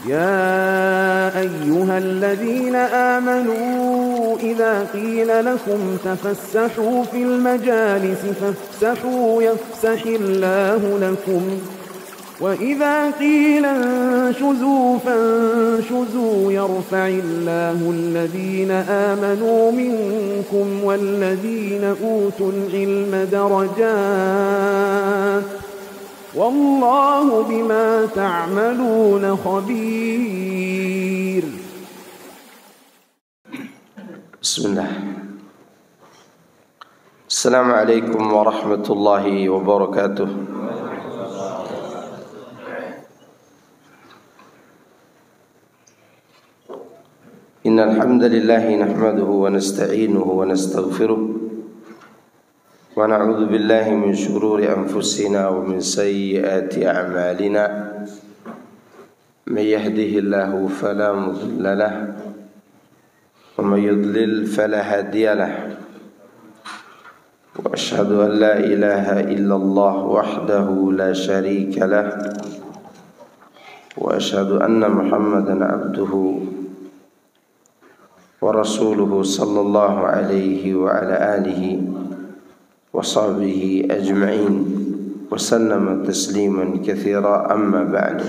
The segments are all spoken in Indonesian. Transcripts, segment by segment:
يا أيها الذين آمنوا إذا قيل لكم تفسحوا في المجالس فافسحوا يفسح الله لكم وإذا قيل انشزوا فانشزوا يرفع الله الذين آمنوا منكم والذين أوتوا العلم درجات والله بما تعملون خبير. بسم الله. السلام عليكم ورحمة الله وبركاته. إن الحمد لله نحمده ونستعينه ونستغفره ونعوذ بالله من شرور أنفسنا ومن سيئات أعمالنا من يهده الله فلا مضل له ومن يضلل فلا هادي له وأشهد أن لا إله إلا الله وحده لا شريك له وأشهد أن محمدا عبده ورسوله صلى الله عليه وعلى آله وصحبه أجمعين وسلم تسليما كثيرا. أما بعد،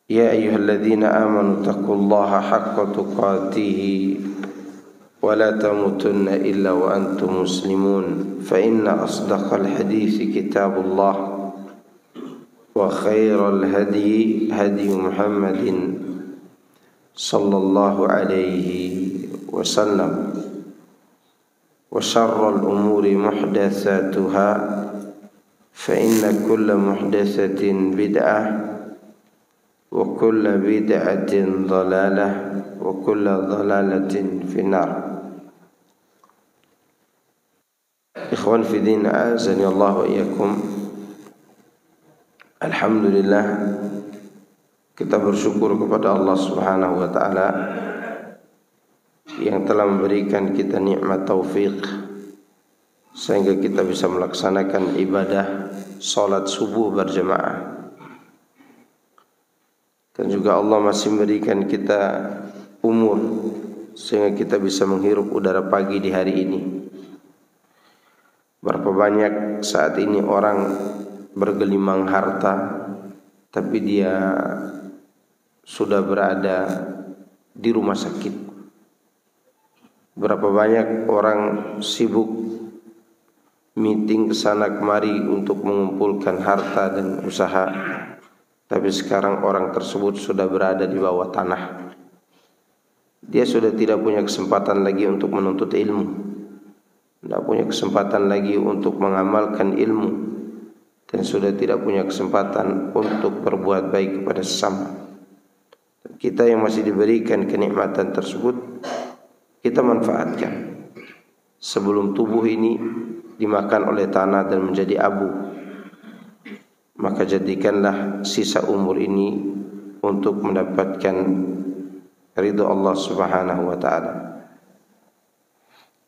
يا أيها الذين آمنوا اتقوا الله حق تقاته ولا تموتن إلا وأنتم مسلمون، فإن أصدق الحديث كتاب الله وخير الهدي هدي محمد صلى الله عليه وسلم وشر الأمور محدثاتها فإن كل محدثة بدعة وكل بدعة ضلالة وكل ضلالة في النار. إخوان في الدين أعزني الله وإياكم. Alhamdulillah, kita bersyukur kepada Allah Subhanahu wa taala yang telah memberikan kita nikmat taufik sehingga kita bisa melaksanakan ibadah salat subuh berjamaah. Dan juga Allah masih memberikan kita umur sehingga kita bisa menghirup udara pagi di hari ini. Berapa banyak saat ini orang bergelimang harta tapi dia sudah berada di rumah sakit. Berapa banyak orang sibuk meeting kesana kemari untuk mengumpulkan harta dan usaha, tapi sekarang orang tersebut sudah berada di bawah tanah. Dia sudah tidak punya kesempatan lagi untuk menuntut ilmu, tidak punya kesempatan lagi untuk mengamalkan ilmu, dan sudah tidak punya kesempatan untuk berbuat baik kepada sesama. Kita yang masih diberikan kenikmatan tersebut, kita manfaatkan sebelum tubuh ini dimakan oleh tanah dan menjadi abu. Maka jadikanlah sisa umur ini untuk mendapatkan ridha Allah Subhanahu wa taala.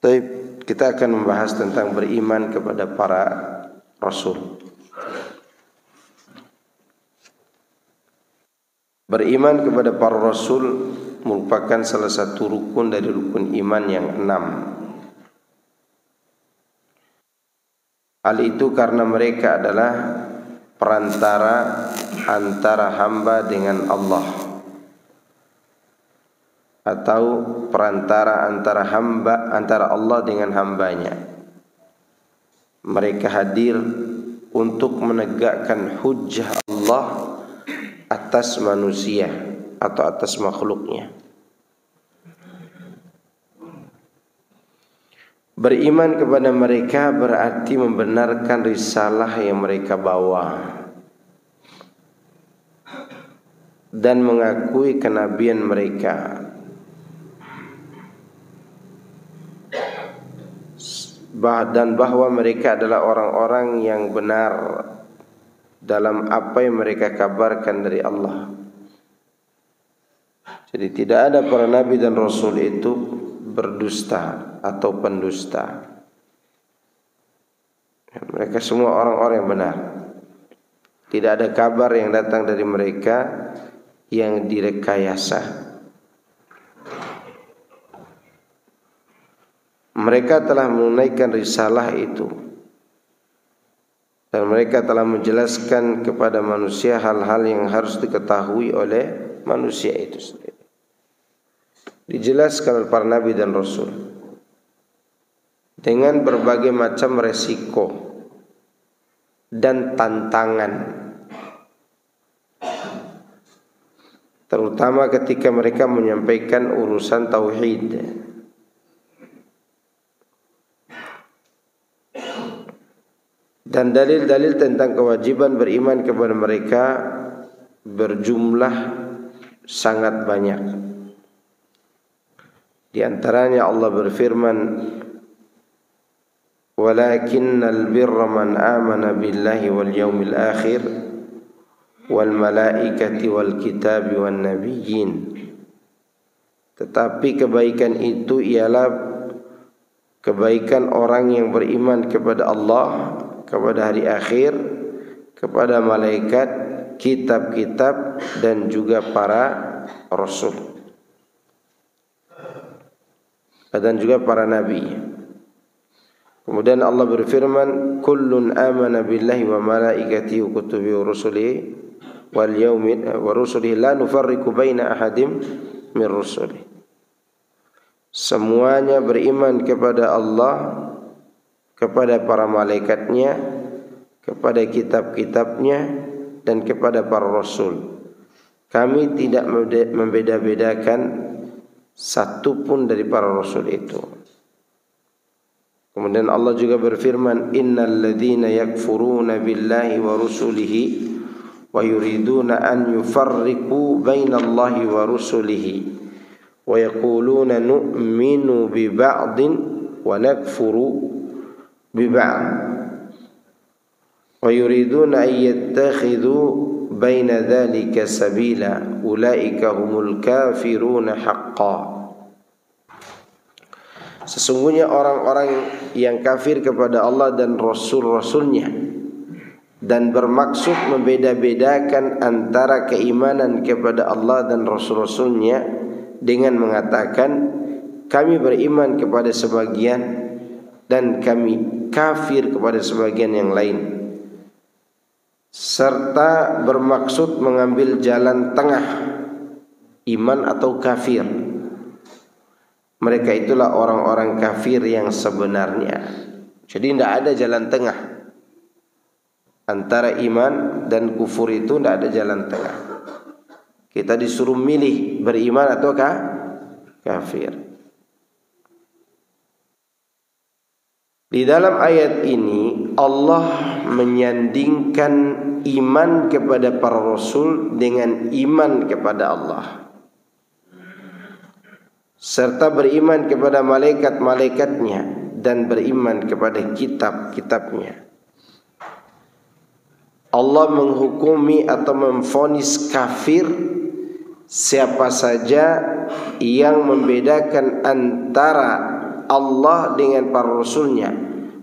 Baik, kita akan membahas tentang beriman kepada para rasul. Beriman kepada para rasul merupakan salah satu rukun dari rukun iman yang 6. Hal itu karena mereka adalah perantara antara hamba dengan Allah, atau perantara antara Allah dengan hambanya. Mereka hadir untuk menegakkan hujjah Allah atas manusia atau atas makhluknya. Beriman kepada mereka berarti membenarkan risalah yang mereka bawa dan mengakui kenabian mereka, dan bahwa mereka adalah orang-orang yang benar dalam apa yang mereka kabarkan dari Allah. Jadi tidak ada para nabi dan rasul itu berdusta atau pendusta. Mereka semua orang-orang yang benar. Tidak ada kabar yang datang dari mereka yang direkayasa. Mereka telah menunaikan risalah itu, dan mereka telah menjelaskan kepada manusia hal-hal yang harus diketahui oleh manusia itu sendiri. Dijelaskan oleh para nabi dan rasul dengan berbagai macam resiko dan tantangan, terutama ketika mereka menyampaikan urusan tauhid. Dan dalil-dalil tentang kewajiban beriman kepada mereka berjumlah sangat banyak. Di antaranya Allah berfirman, "Walakinnal birra man amana billahi wal yawmil akhir wal malaikati wal kitabi wan nabiyyin." Tetapi kebaikan itu ialah kebaikan orang yang beriman kepada Allah, kepada hari akhir, kepada malaikat, kitab-kitab, dan juga para rasul, dan juga para nabi. Kemudian Allah berfirman, "Kullun amana billahi wa malaikatihi wa kutubihi wa rusulihi wal yaumil wa rusulihi la nufarriqu baina ahadim min rusulihi." Semuanya beriman kepada Allah, kepada para malaikatnya, kepada kitab-kitabnya, dan kepada para rasul. Kami tidak membeda-bedakan satu pun dari para rasul itu. Kemudian Allah juga berfirman, "Innal ladzina yakfuruna billahi wa rusulihi wa yuriduna an yufarriqu bainallahi wa rusulihi wa yaquluna nu'minu bi ba'din wa nakfuru biba'd wa yuriduna an yattakhidhu baina dzalika sabila ulaika humul kafiruna haqqan." Sesungguhnya orang-orang yang kafir kepada Allah dan Rasul-Rasulnya dan bermaksud membeda-bedakan antara keimanan kepada Allah dan Rasul-Rasulnya dengan mengatakan kami beriman kepada sebagian dan kami kafir kepada sebagian yang lain, serta bermaksud mengambil jalan tengah iman atau kafir, mereka itulah orang-orang kafir yang sebenarnya. Jadi tidak ada jalan tengah antara iman dan kufur, itu tidak ada jalan tengah. Kita disuruh milih beriman atau kafir. Di dalam ayat ini Allah menyandingkan iman kepada para rasul dengan iman kepada Allah, serta beriman kepada malaikat-malaikatnya dan beriman kepada kitab-kitabnya. Allah menghukumi atau memvonis kafir siapa saja yang membedakan antara Allah dengan para rasulnya.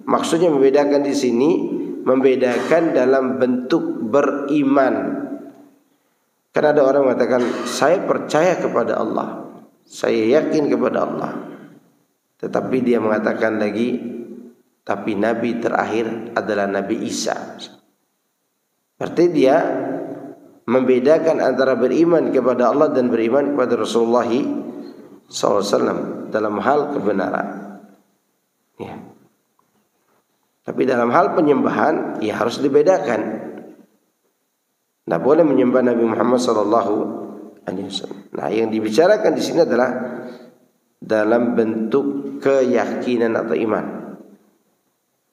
Maksudnya membedakan di sini, membedakan dalam bentuk beriman. Karena ada orang mengatakan, saya percaya kepada Allah, saya yakin kepada Allah, tetapi dia mengatakan lagi, tapi Nabi terakhir adalah Nabi Isa. Berarti dia membedakan antara beriman kepada Allah dan beriman kepada Rasulullah SAW dalam hal kebenaran. Ya. Tapi dalam hal penyembahan, ya harus dibedakan. Tidak boleh menyembah Nabi Muhammad SAW. Nah, yang dibicarakan di sini adalah dalam bentuk keyakinan atau iman.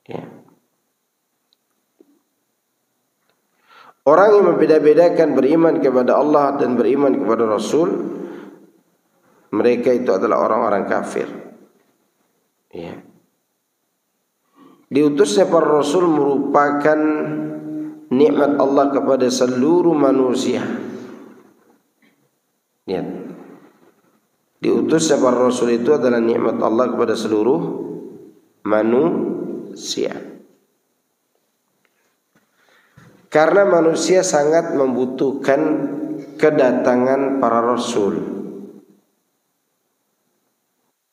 Ya. Orang yang membeda-bedakan beriman kepada Allah dan beriman kepada Rasul, mereka itu adalah orang-orang kafir. Ya. Diutusnya para Rasul merupakan nikmat Allah kepada seluruh manusia. Ya. Diutusnya para Rasul itu adalah nikmat Allah kepada seluruh manusia. Karena manusia sangat membutuhkan kedatangan para rasul,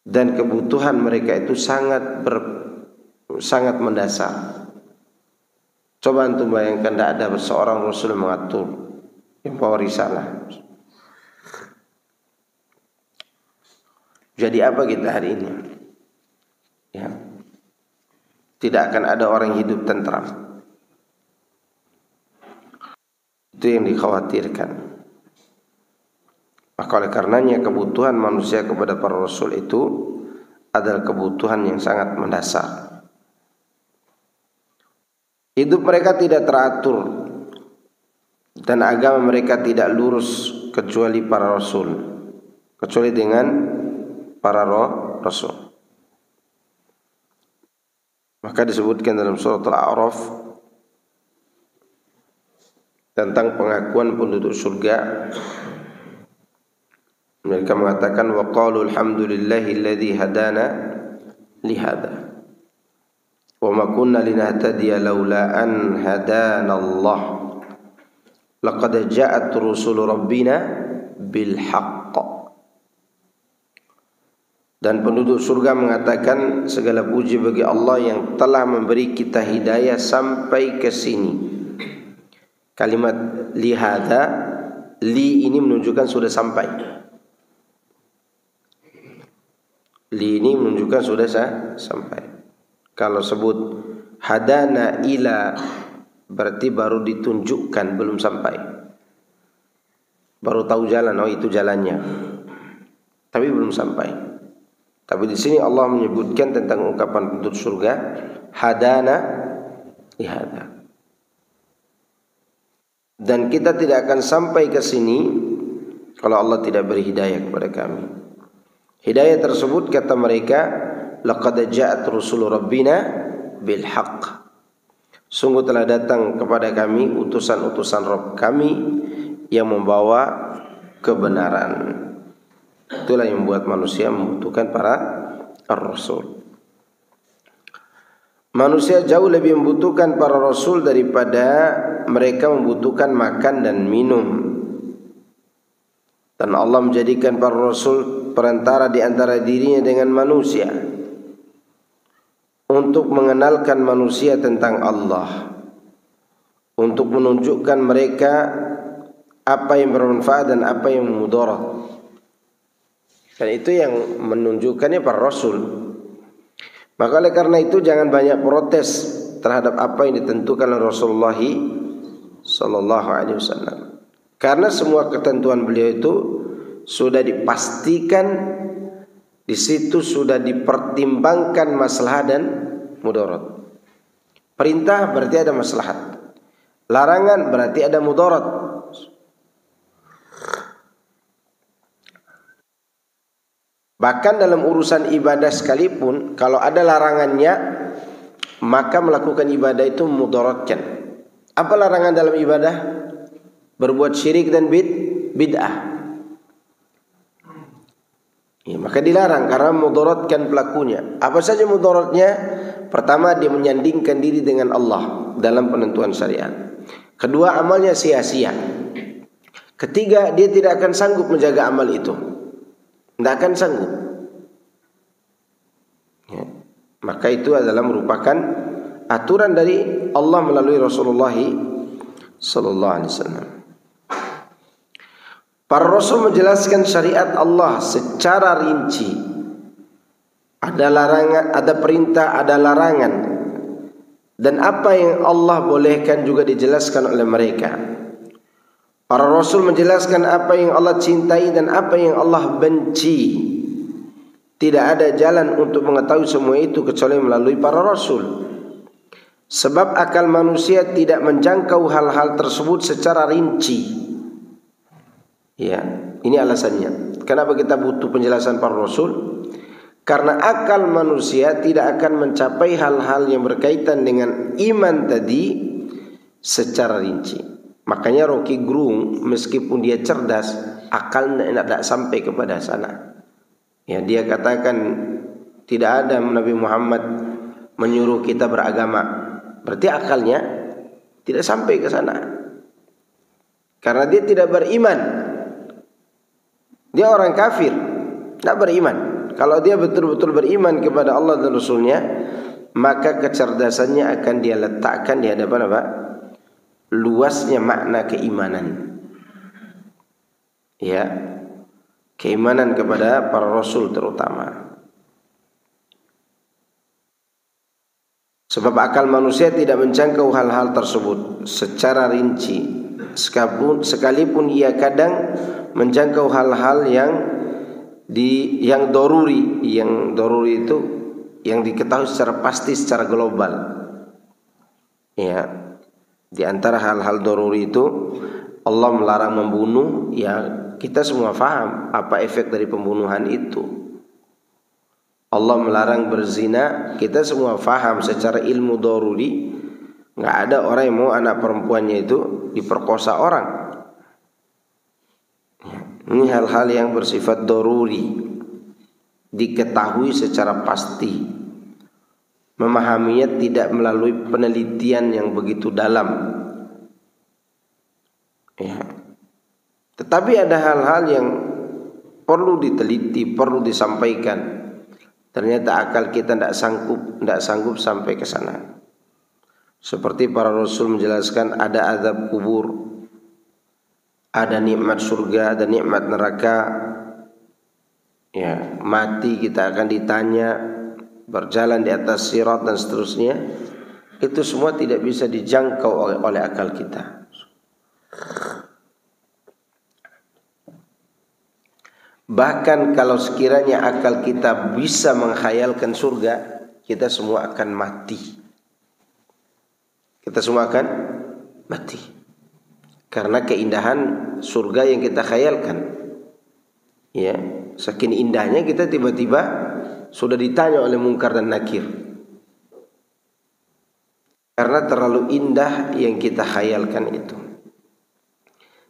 dan kebutuhan mereka itu sangat mendasar. Coba antum bayangkan, tidak ada seorang rasul yang mengatur, yang bawa risalah. Jadi apa kita hari ini? Ya, tidak akan ada orang hidup tentram. Itu yang dikhawatirkan. Maka oleh karenanya kebutuhan manusia kepada para rasul itu adalah kebutuhan yang sangat mendasar. Hidup mereka tidak teratur dan agama mereka tidak lurus kecuali para rasul, kecuali dengan para rasul. Maka disebutkan dalam surat Al-A'raf tentang pengakuan penduduk surga. Mereka mengatakan wa qalu alhamdulillahilladzi hadana li hadza wa ma kunna linahtadiya laula an hadana Allah laqad ja'at rusulu rabbina bil haqq. Dan penduduk surga mengatakan segala puji bagi Allah yang telah memberi kita hidayah sampai ke sini. Kalimat li hadza, li ini menunjukkan sudah sampai. Li ini menunjukkan sudah sampai. Kalau sebut hadana ila, berarti baru ditunjukkan, belum sampai. Baru tahu jalan, oh itu jalannya, tapi belum sampai. Tapi di sini Allah menyebutkan tentang ungkapan penduduk surga, hadana li hadza. Dan kita tidak akan sampai ke sini kalau Allah tidak beri hidayah kepada kami. Hidayah tersebut kata mereka, laqad ja'at rusul rabbina bil haqq. Sungguh telah datang kepada kami utusan-utusan Rabb kami yang membawa kebenaran. Itulah yang membuat manusia membutuhkan para rasul. Manusia jauh lebih membutuhkan para rasul daripada mereka membutuhkan makan dan minum. Dan Allah menjadikan para rasul perantara di antara dirinya dengan manusia untuk mengenalkan manusia tentang Allah, untuk menunjukkan mereka apa yang bermanfaat dan apa yang mudarat. Dan itu yang menunjukkannya para rasul. Maka oleh karena itu jangan banyak protes terhadap apa yang ditentukan oleh Rasulullah sallallahu alaihi wasallam. Karena semua ketentuan beliau itu sudah dipastikan, di situ sudah dipertimbangkan maslahat dan mudarat. Perintah berarti ada maslahat, larangan berarti ada mudarat. Bahkan dalam urusan ibadah sekalipun, kalau ada larangannya, maka melakukan ibadah itu mudaratkan. Apa larangan dalam ibadah? Berbuat syirik dan bid'ah. Ya, maka dilarang karena mudaratkan pelakunya. Apa saja mudaratnya? Pertama, dia menyandingkan diri dengan Allah dalam penentuan syariat. Kedua, amalnya sia-sia. Ketiga, dia tidak akan sanggup menjaga amal itu. Tidak akan sanggup. Ya. Maka itu adalah merupakan aturan dari Allah melalui Rasulullah sallallahu alaihi wasallam. Para rasul menjelaskan syariat Allah secara rinci. Ada larangan, ada perintah, ada larangan. Dan apa yang Allah bolehkan juga dijelaskan oleh mereka. Para rasul menjelaskan apa yang Allah cintai dan apa yang Allah benci. Tidak ada jalan untuk mengetahui semua itu kecuali melalui para rasul. Sebab akal manusia tidak menjangkau hal-hal tersebut secara rinci. Ya, ini alasannya. Kenapa kita butuh penjelasan para rasul? Karena akal manusia tidak akan mencapai hal-hal yang berkaitan dengan iman tadi secara rinci. Makanya Rocky Gerung meskipun dia cerdas, akalnya tidak sampai kepada sana. Ya, dia katakan tidak ada Nabi Muhammad menyuruh kita beragama. Berarti akalnya tidak sampai ke sana. Karena dia tidak beriman. Dia orang kafir, tidak beriman. Kalau dia betul-betul beriman kepada Allah dan Rasulnya, maka kecerdasannya akan dia letakkan di hadapan apa? Luasnya makna keimanan. Ya, keimanan kepada para Rasul terutama. Sebab akal manusia tidak menjangkau hal-hal tersebut secara rinci. Sekalipun ia kadang menjangkau hal-hal yang doruri. Yang doruri itu yang diketahui secara pasti, secara global. Ya, di antara hal-hal doruri itu Allah melarang membunuh. Ya, kita semua faham apa efek dari pembunuhan itu. Allah melarang berzina, kita semua faham secara ilmu doruri. Nggak ada orang yang mau anak perempuannya itu diperkosa orang. Ini hal-hal yang bersifat doruri, diketahui secara pasti. Memahaminya tidak melalui penelitian yang begitu dalam. Ya. Tetapi ada hal-hal yang perlu diteliti, perlu disampaikan. Ternyata akal kita tidak sanggup sampai ke sana. Seperti para Rasul menjelaskan ada azab kubur, ada nikmat surga, ada nikmat neraka. Ya, mati kita akan ditanya, berjalan di atas sirat dan seterusnya. Itu semua tidak bisa dijangkau oleh akal kita. Bahkan kalau sekiranya akal kita bisa menghayalkan surga, kita semua akan mati. Kita semua akan mati. Karena keindahan surga yang kita khayalkan. Ya, saking indahnya kita tiba-tiba sudah ditanya oleh Munkar dan Nakir. Karena terlalu indah yang kita khayalkan itu.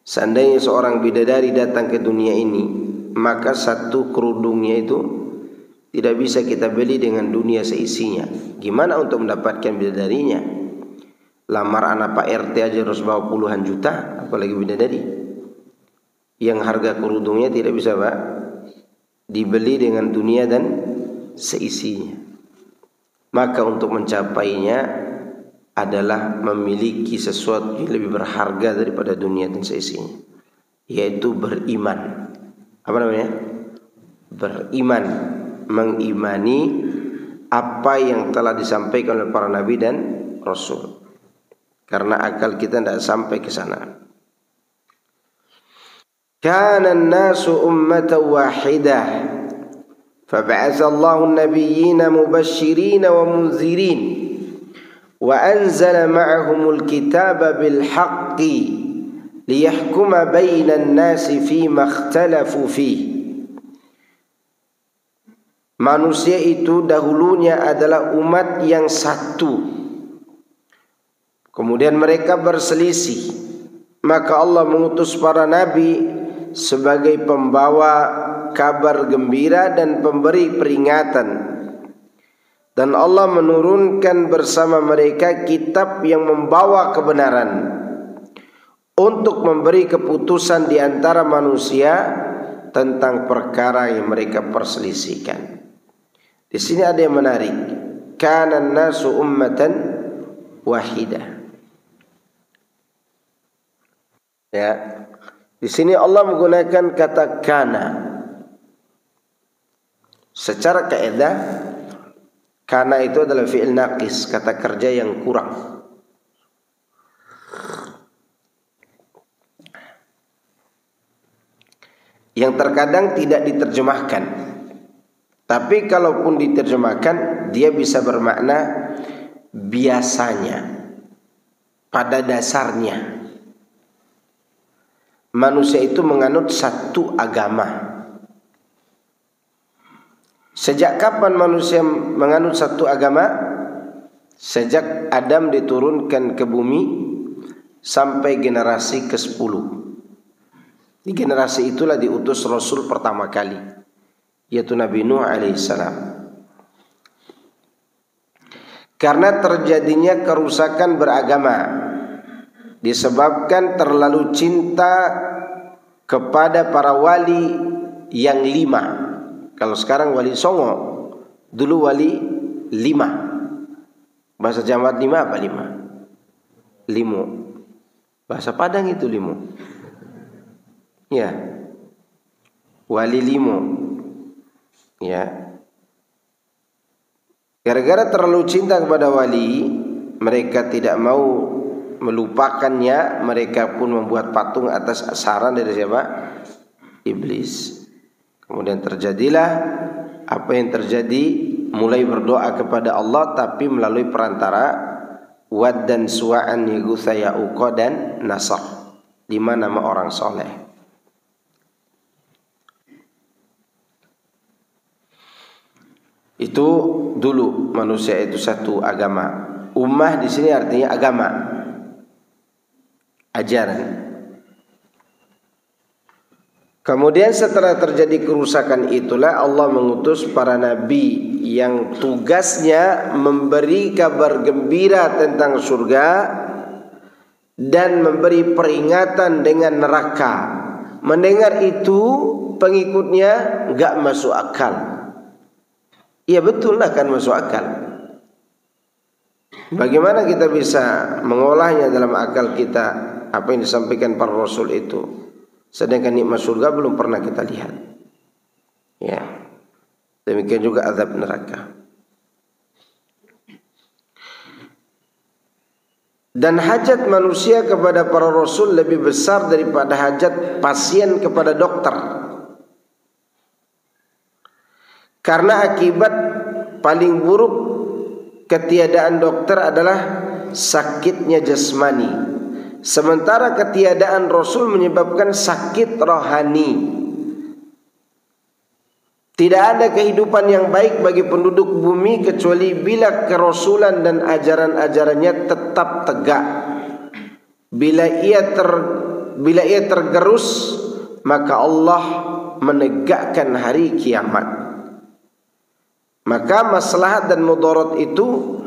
Seandainya seorang bidadari datang ke dunia ini, maka satu kerudungnya itu tidak bisa kita beli dengan dunia seisinya. Gimana untuk mendapatkan bidadarinya? Lamar anak Pak RT aja harus bawa puluhan juta, apalagi bidadari. Yang harga kerudungnya tidak bisa Pak dibeli dengan dunia dan seisinya. Maka untuk mencapainya adalah memiliki sesuatu yang lebih berharga daripada dunia dan seisinya, yaitu beriman. Apa namanya? Beriman, mengimani apa yang telah disampaikan oleh para nabi dan rasul. Karena akal kita tidak sampai ke sana. Kana an-nasu ummatan wahidah, fab'atha Allahu an-nabiyyina mubasysyirin wa munzirin, wa anzala ma'ahumul kitaba bil haqqi liyahkuma bainan nasi fima ikhtalafu fihi. Manusia itu dahulunya adalah umat yang satu. Kemudian mereka berselisih. Maka Allah mengutus para nabi sebagai pembawa kabar gembira dan pemberi peringatan. Dan Allah menurunkan bersama mereka kitab yang membawa kebenaran untuk memberi keputusan di antara manusia tentang perkara yang mereka perselisihkan. Di sini ada yang menarik. Kana an-nasu ummatan wahidah. Ya. Di sini Allah menggunakan kata kana. Secara kaidah kana itu adalah fi'il naqis, kata kerja yang kurang. Yang terkadang tidak diterjemahkan. Tapi kalaupun diterjemahkan, dia bisa bermakna biasanya, pada dasarnya. Manusia itu menganut satu agama. Sejak kapan manusia menganut satu agama? Sejak Adam diturunkan ke bumi sampai generasi ke-10. Di generasi itulah diutus Rasul pertama kali, yaitu Nabi Nuh alaihissalam. Karena terjadinya kerusakan beragama disebabkan terlalu cinta kepada para wali yang 5. Kalau sekarang wali songo, dulu wali 5. Bahasa Jawa 5 apa 5? Limo. Bahasa Padang itu limo. Ya. Wali limo. Ya. Gara-gara terlalu cinta kepada wali, mereka tidak mau melupakannya, mereka pun membuat patung atas saran dari siapa? Iblis. Kemudian terjadilah apa yang terjadi, mulai berdoa kepada Allah tapi melalui perantara Wad dan Suwa'an, Yaghutsa, Ya'uqa dan Nasr, 5 nama orang soleh. Itu dulu manusia itu satu agama. Ummah di sini artinya agama, ajaran. Kemudian setelah terjadi kerusakan itulah Allah mengutus para nabi yang tugasnya memberi kabar gembira tentang surga dan memberi peringatan dengan neraka. Mendengar itu pengikutnya enggak masuk akal. Iya betul lah, kan masuk akal. Bagaimana kita bisa mengolahnya dalam akal kita apa yang disampaikan para rasul itu? Sedangkan nikmat surga belum pernah kita lihat. Ya. Demikian juga azab neraka. Dan hajat manusia kepada para rasul lebih besar daripada hajat pasien kepada dokter. Karena akibat paling buruk ketiadaan dokter adalah sakitnya jasmani. Sementara ketiadaan Rasul menyebabkan sakit rohani. Tidak ada kehidupan yang baik bagi penduduk bumi kecuali bila kerasulan dan ajaran-ajarannya tetap tegak. Bila ia tergerus, maka Allah menegakkan hari kiamat. Maka maslahat dan mudarat itu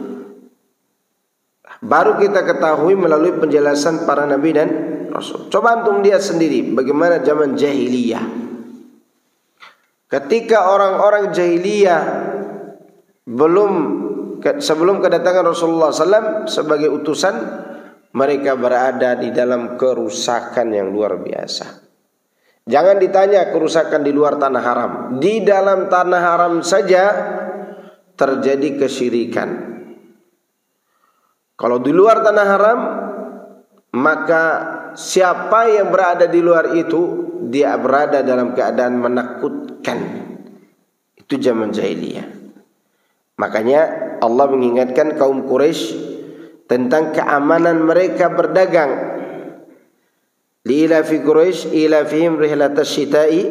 baru kita ketahui melalui penjelasan para nabi dan rasul. Coba antum lihat sendiri bagaimana zaman jahiliyah. Ketika orang-orang jahiliyah sebelum kedatangan Rasulullah SAW sebagai utusan, mereka berada di dalam kerusakan yang luar biasa. Jangan ditanya kerusakan di luar tanah haram. Di dalam tanah haram saja terjadi kesyirikan. Kalau di luar tanah haram, maka siapa yang berada di luar itu, dia berada dalam keadaan menakutkan. Itu zaman jahiliyah. Makanya Allah mengingatkan kaum Quraisy tentang keamanan mereka berdagang. Li'ilafi Quraisy ilafihim rihlatasy syita'i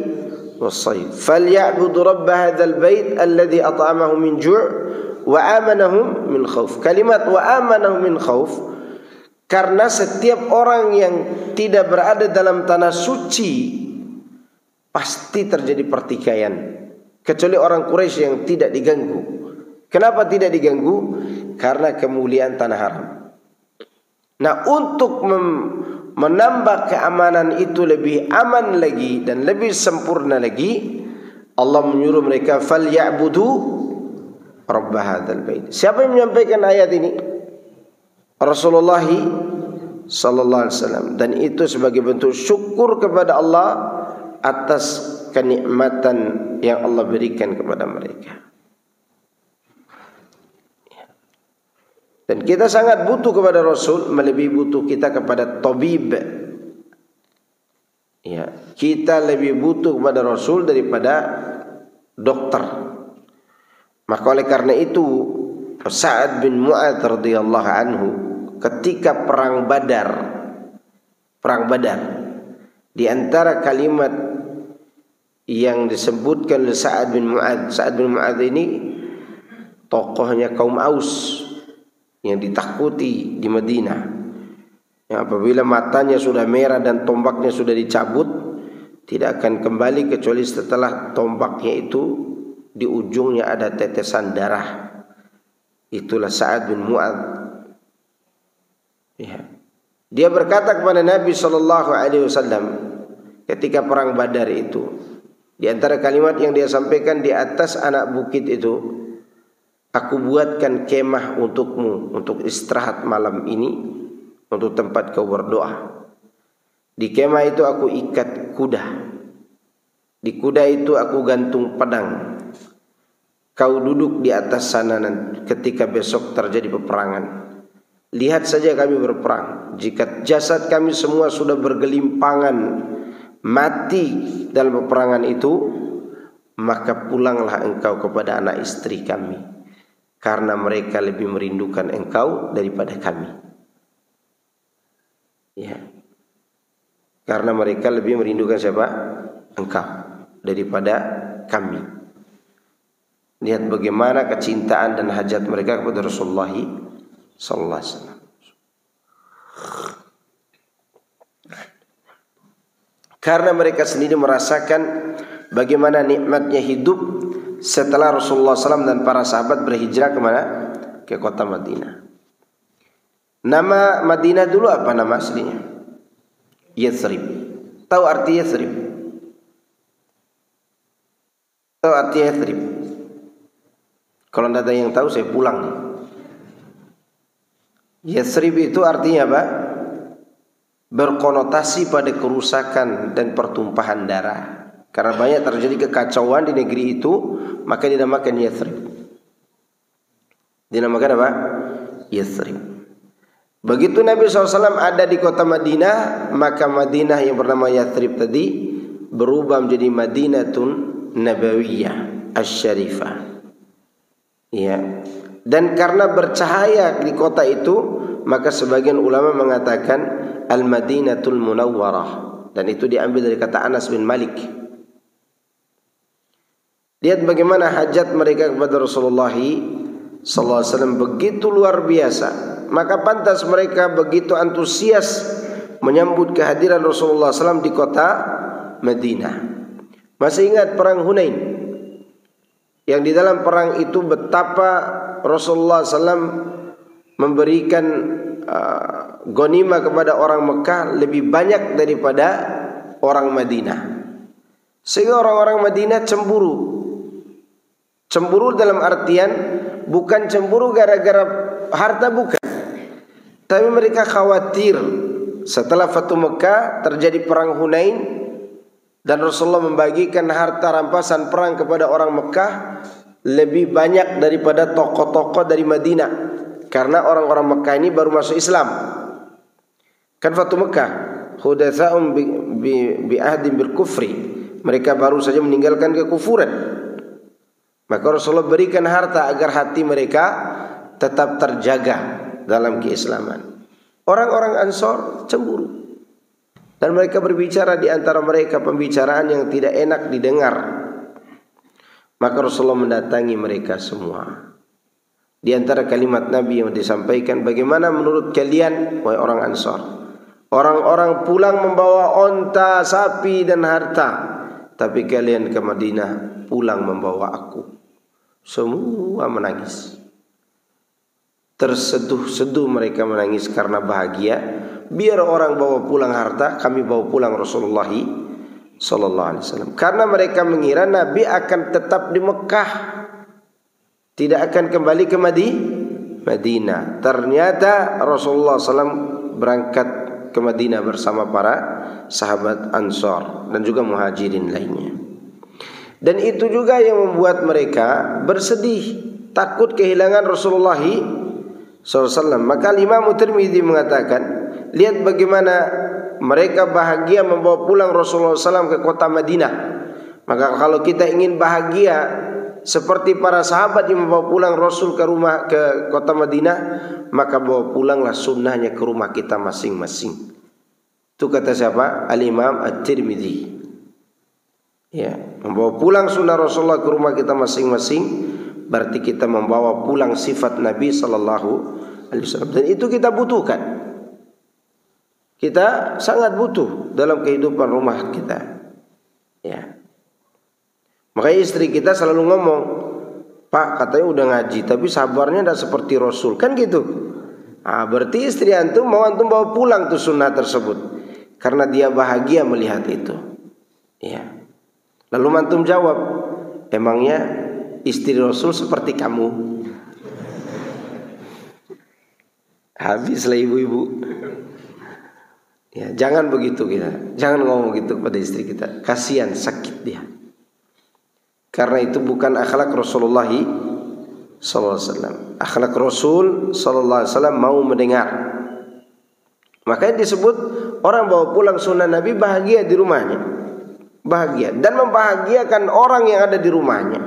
was-shayf. Falyabudu rabb hadzal bait alladzi at'amahum min ju' wa amanahum min khauf. Kalimat wa amanahum min khauf, karena setiap orang yang tidak berada dalam tanah suci pasti terjadi pertikaian, kecuali orang Quraisy yang tidak diganggu. Kenapa tidak diganggu? Karena kemuliaan tanah haram. Nah, untuk menambah keamanan itu lebih aman lagi dan lebih sempurna lagi, Allah menyuruh mereka falyabudu rabb hadzal bait. Siapa yang menyampaikan ayat ini? Rasulullah sallallahu alaihi wasallam, dan itu sebagai bentuk syukur kepada Allah atas kenikmatan yang Allah berikan kepada mereka. Dan kita sangat butuh kepada Rasul, melebihi butuh kita kepada tabib. Ya, kita lebih butuh kepada Rasul daripada dokter. Maka oleh karena itu Sa'ad bin Mu'adz radhiyallahu anhu ketika perang Badar, di antara kalimat yang disebutkan oleh Sa'ad bin Mu'adz ini tokohnya kaum Aus yang ditakuti di Madinah. Yang apabila matanya sudah merah dan tombaknya sudah dicabut, tidak akan kembali kecuali setelah tombaknya itu di ujungnya ada tetesan darah. Itulah Sa'ad bin Mu'adz. Ya. Dia berkata kepada Nabi sallallahu alaihi wasallam ketika perang Badar itu, di antara kalimat yang dia sampaikan, di atas anak bukit itu aku buatkan kemah untukmu untuk istirahat malam ini, untuk tempat kau berdoa. Di kemah itu aku ikat kuda. Di kuda itu aku gantung pedang. Kau duduk di atas sana ketika besok terjadi peperangan. Lihat saja kami berperang. Jika jasad kami semua sudah bergelimpangan mati dalam peperangan itu, maka pulanglah engkau kepada anak istri kami, karena mereka lebih merindukan engkau daripada kami. Ya. Karena mereka lebih merindukan siapa? Engkau daripada kami. Lihat bagaimana kecintaan dan hajat mereka kepada Rasulullah sallallahu alaihi wasallam. Karena mereka sendiri merasakan bagaimana nikmatnya hidup setelah Rasulullah SAW dan para sahabat berhijrah kemana? Ke kota Madinah. Nama Madinah dulu apa nama aslinya? Yathrib. Tahu arti Yathrib? Tahu arti Yathrib? Kalau tidak ada yang tahu, saya pulang nih. Yathrib itu artinya apa? Berkonotasi pada kerusakan dan pertumpahan darah. Karena banyak terjadi kekacauan di negeri itu, maka dinamakan Yathrib. Dinamakan apa? Yathrib. Begitu Nabi SAW ada di kota Madinah, maka Madinah yang bernama Yathrib tadi berubah menjadi Madinatun Nabawiyah Asy-Syarifah. Ya. Dan karena bercahaya di kota itu, maka sebagian ulama mengatakan Al-Madinatul Munawwarah, dan itu diambil dari kata Anas bin Malik. Lihat bagaimana hajat mereka kepada Rasulullah sallallahu alaihi wasallam begitu luar biasa. Maka pantas mereka begitu antusias menyambut kehadiran Rasulullah SAW di kota Madinah. Masih ingat perang Hunain? Yang di dalam perang itu betapa Rasulullah SAW memberikan ghanimah kepada orang Mekah lebih banyak daripada orang Madinah. Sehingga orang-orang Madinah cemburu. Cemburu dalam artian bukan cemburu gara-gara harta, bukan. Tapi mereka khawatir setelah Fatu Mekah terjadi perang Hunain dan Rasulullah membagikan harta rampasan perang kepada orang Mekah lebih banyak daripada tokoh-tokoh dari Madinah. Karena orang-orang Mekah ini baru masuk Islam. Kan Fatu Mekah, hudatsa'um bi ahdin bil kufri. Mereka baru saja meninggalkan kekufuran. Maka Rasulullah berikan harta agar hati mereka tetap terjaga dalam keislaman. Orang-orang Ansor cemburu, dan mereka berbicara di antara mereka pembicaraan yang tidak enak didengar. Maka Rasulullah mendatangi mereka semua. Di antara kalimat Nabi yang disampaikan, bagaimana menurut kalian wahai orang Ansor? Orang-orang pulang membawa onta, sapi dan harta, tapi kalian ke Madinah pulang membawa aku. Semua menangis. Terseduh-seduh mereka menangis karena bahagia. Biar orang bawa pulang harta, kami bawa pulang Rasulullah sallallahu alaihi wasallam. Karena mereka mengira Nabi akan tetap di Mekah, tidak akan kembali ke Madinah. Ternyata Rasulullah SAW berangkat ke Madinah bersama para sahabat Ansor dan juga muhajirin lainnya. Dan itu juga yang membuat mereka bersedih, takut kehilangan Rasulullah SAW. Maka Imam Tirmidzi mengatakan, lihat bagaimana mereka bahagia membawa pulang Rasulullah SAW ke kota Madinah. Maka kalau kita ingin bahagia seperti para sahabat yang membawa pulang Rasul ke kota Madinah, maka bawa pulanglah sunnahnya ke rumah kita masing-masing. Itu kata siapa? Al-Imam At-Tirmidzi. Ya, membawa pulang sunnah Rasulullah ke rumah kita masing-masing berarti kita membawa pulang sifat Nabi sallallahu alaihi wasallam, dan itu kita butuhkan. Kita sangat butuh dalam kehidupan rumah kita. Ya. Makanya istri kita selalu ngomong, "Pak, katanya udah ngaji, tapi sabarnya tidak seperti Rasul." Kan gitu. Berarti istri antum mau antum bawa pulang tuh sunnah tersebut, karena dia bahagia melihat itu. Ya. Lalu antum jawab, emangnya istri Rasul seperti kamu? Habislah ibu-ibu. Ya, jangan begitu kita. Jangan ngomong gitu kepada istri kita. Kasihan, sakit dia. Karena itu bukan akhlak Rasulullah sallallahu alaihi wasallam. Akhlak Rasul sallallahu alaihi wasallam mau mendengar. Makanya disebut orang bawa pulang sunnah Nabi bahagia di rumahnya. Bahagia dan membahagiakan orang yang ada di rumahnya.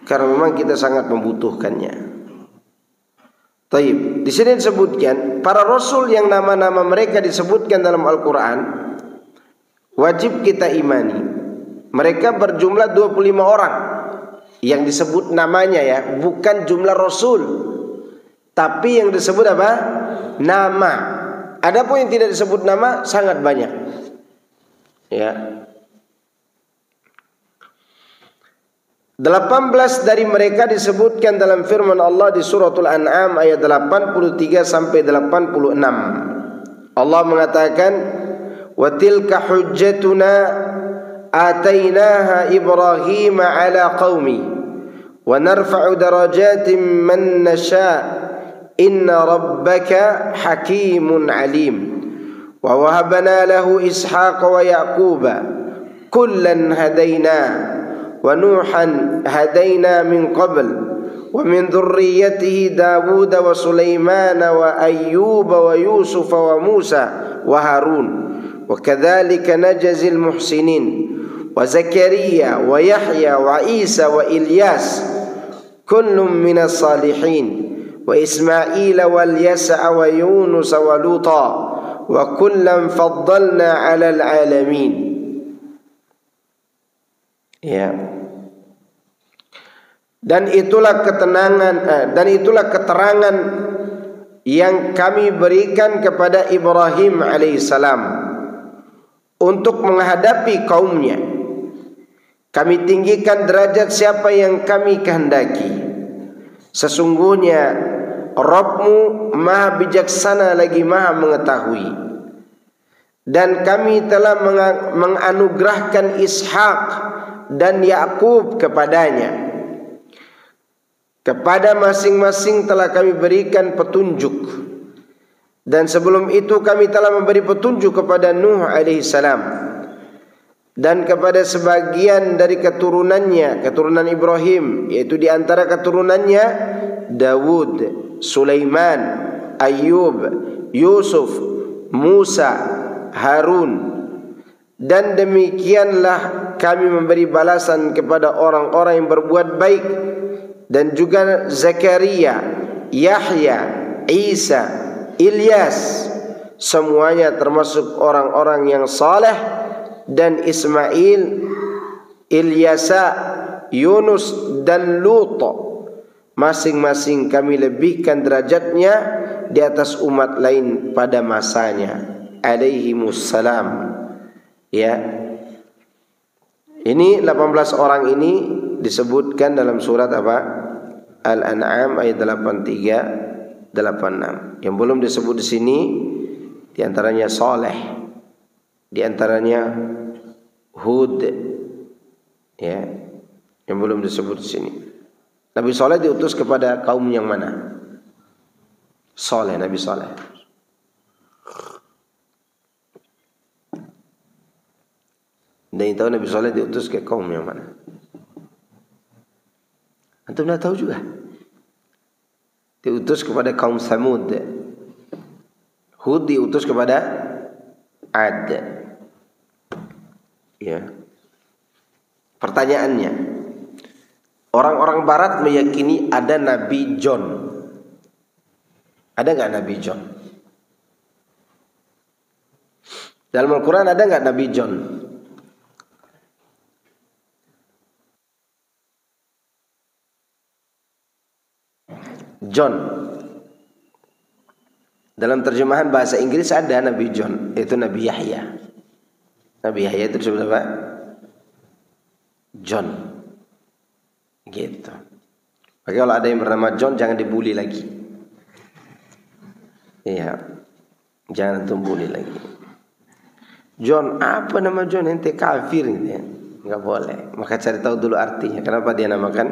Karena memang kita sangat membutuhkannya. Taib. Di sini disebutkan para rasul yang nama-nama mereka disebutkan dalam Al-Quran, wajib kita imani. Mereka berjumlah 25 orang yang disebut namanya, ya, bukan jumlah rasul, tapi yang disebut apa? Nama. Adapun yang tidak disebut nama sangat banyak. Ya. 18 dari mereka disebutkan dalam firman Allah di suratul An'am ayat 83 sampai 86. Allah mengatakan, "Wa tilka hujjatuna atainaha Ibrahim ala qaumi wa narfa'u darajatin man nasha' inna rabbaka hakimun alim wa wahabna lahu Ishaqa wa Yaquba kullan hadaina wa Nuhan hadaina min qabl wa min dhurriyyatihi Dawud wa Sulaiman wa Ayyub wa Yusuf wa Musa wa Harun wa kadzalika najzil muhsinin wa Zakaria wa Yahya wa Isa wa Ilyas kullun minas salihin wa Ismail wal Yas'a wa Yunus wa Luta wa kullan faddalna 'alal 'alamin. Ya. Dan itulah keterangan yang kami berikan kepada Ibrahim alaihissalam untuk menghadapi kaumnya. Kami tinggikan derajat siapa yang kami kehendaki. Sesungguhnya Rabbmu maha bijaksana lagi maha mengetahui. Dan kami telah menganugerahkan Ishak dan Yakub kepadanya. Kepada masing-masing telah kami berikan petunjuk. Dan sebelum itu kami telah memberi petunjuk kepada Nuh alaihissalam dan kepada sebagian dari keturunannya, keturunan Ibrahim, yaitu di antara keturunannya Dawud, Sulaiman, Ayyub, Yusuf, Musa, Harun. Dan demikianlah kami memberi balasan kepada orang-orang yang berbuat baik, dan juga Zakaria, Yahya, Isa, Ilyas, semuanya termasuk orang-orang yang saleh, dan Ismail, Ilyasa, Yunus dan Lut, masing-masing kami lebihkan derajatnya di atas umat lain pada masanya alaihimussalam. Ya. Ini 18 orang ini disebutkan dalam surat apa? Al-An'am ayat 83 86. Yang belum disebut di sini di antaranya Saleh, di antaranya Hud. Ya. Yang belum disebut di sini. Nabi Saleh diutus kepada kaum yang mana? Saleh, Nabi Saleh. Dan tahu Nabi Saleh diutus ke kaum yang mana? Antum tidak tahu juga. Diutus kepada kaum Samud. Hud diutus kepada Ad. Ya. Pertanyaannya, orang-orang Barat meyakini ada Nabi John. Ada nggak Nabi John? Dalam Al-Quran ada nggak Nabi John? John. Dalam terjemahan bahasa Inggris ada Nabi John, yaitu Nabi Yahya. Nabi Yahya itu disebut apa? John. Gitu. Maka kalau ada yang bernama John jangan dibully lagi. Iya. Jangan tumbuli lagi. John, apa nama John? Ente kafir gitu ya. Enggak boleh. Maka cari tahu dulu artinya. Kenapa dia namakan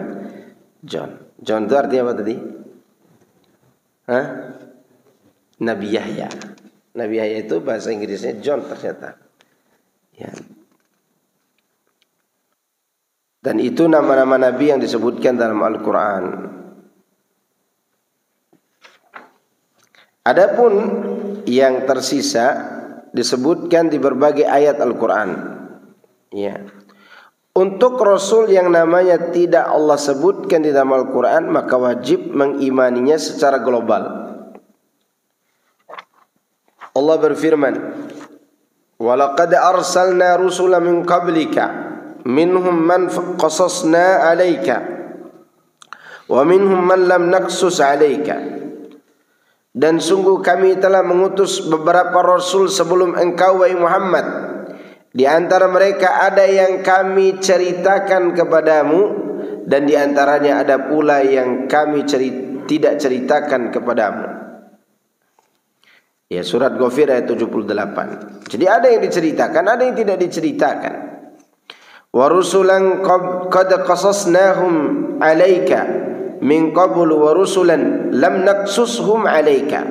John? John itu artinya apa tadi? Hah? Nabi Yahya. Nabi Yahya itu bahasa Inggrisnya John ternyata. Ya. Dan itu nama-nama nabi yang disebutkan dalam Al-Quran. Adapun yang tersisa disebutkan di berbagai ayat Al-Quran. Ya. Untuk Rasul yang namanya tidak Allah sebutkan di dalam Al-Quran, maka wajib mengimaninya secara global. Allah berfirman, وَلَقَدْ أَرْسَلْنَا رُسُلًا مِنْ قَبْلِكَ مِنْهُمْ مَنْ قَصَصْنَا عَلَيْكَ وَمِنْهُمْ مَنْ لَمْ نَقْصُصْ عَلَيْكَ. Dan sungguh kami telah mengutus beberapa Rasul sebelum engkau, wahai Muhammad. Di antara mereka ada yang kami ceritakan kepadamu, dan di antaranya ada pula yang kami tidak ceritakan kepadamu. Ya, surat Ghafir ayat 78. Jadi ada yang diceritakan, ada yang tidak diceritakan. Wa rusulan qad qasasnahum 'alaika min qablu wa rusulan lam naqsushum 'alaika.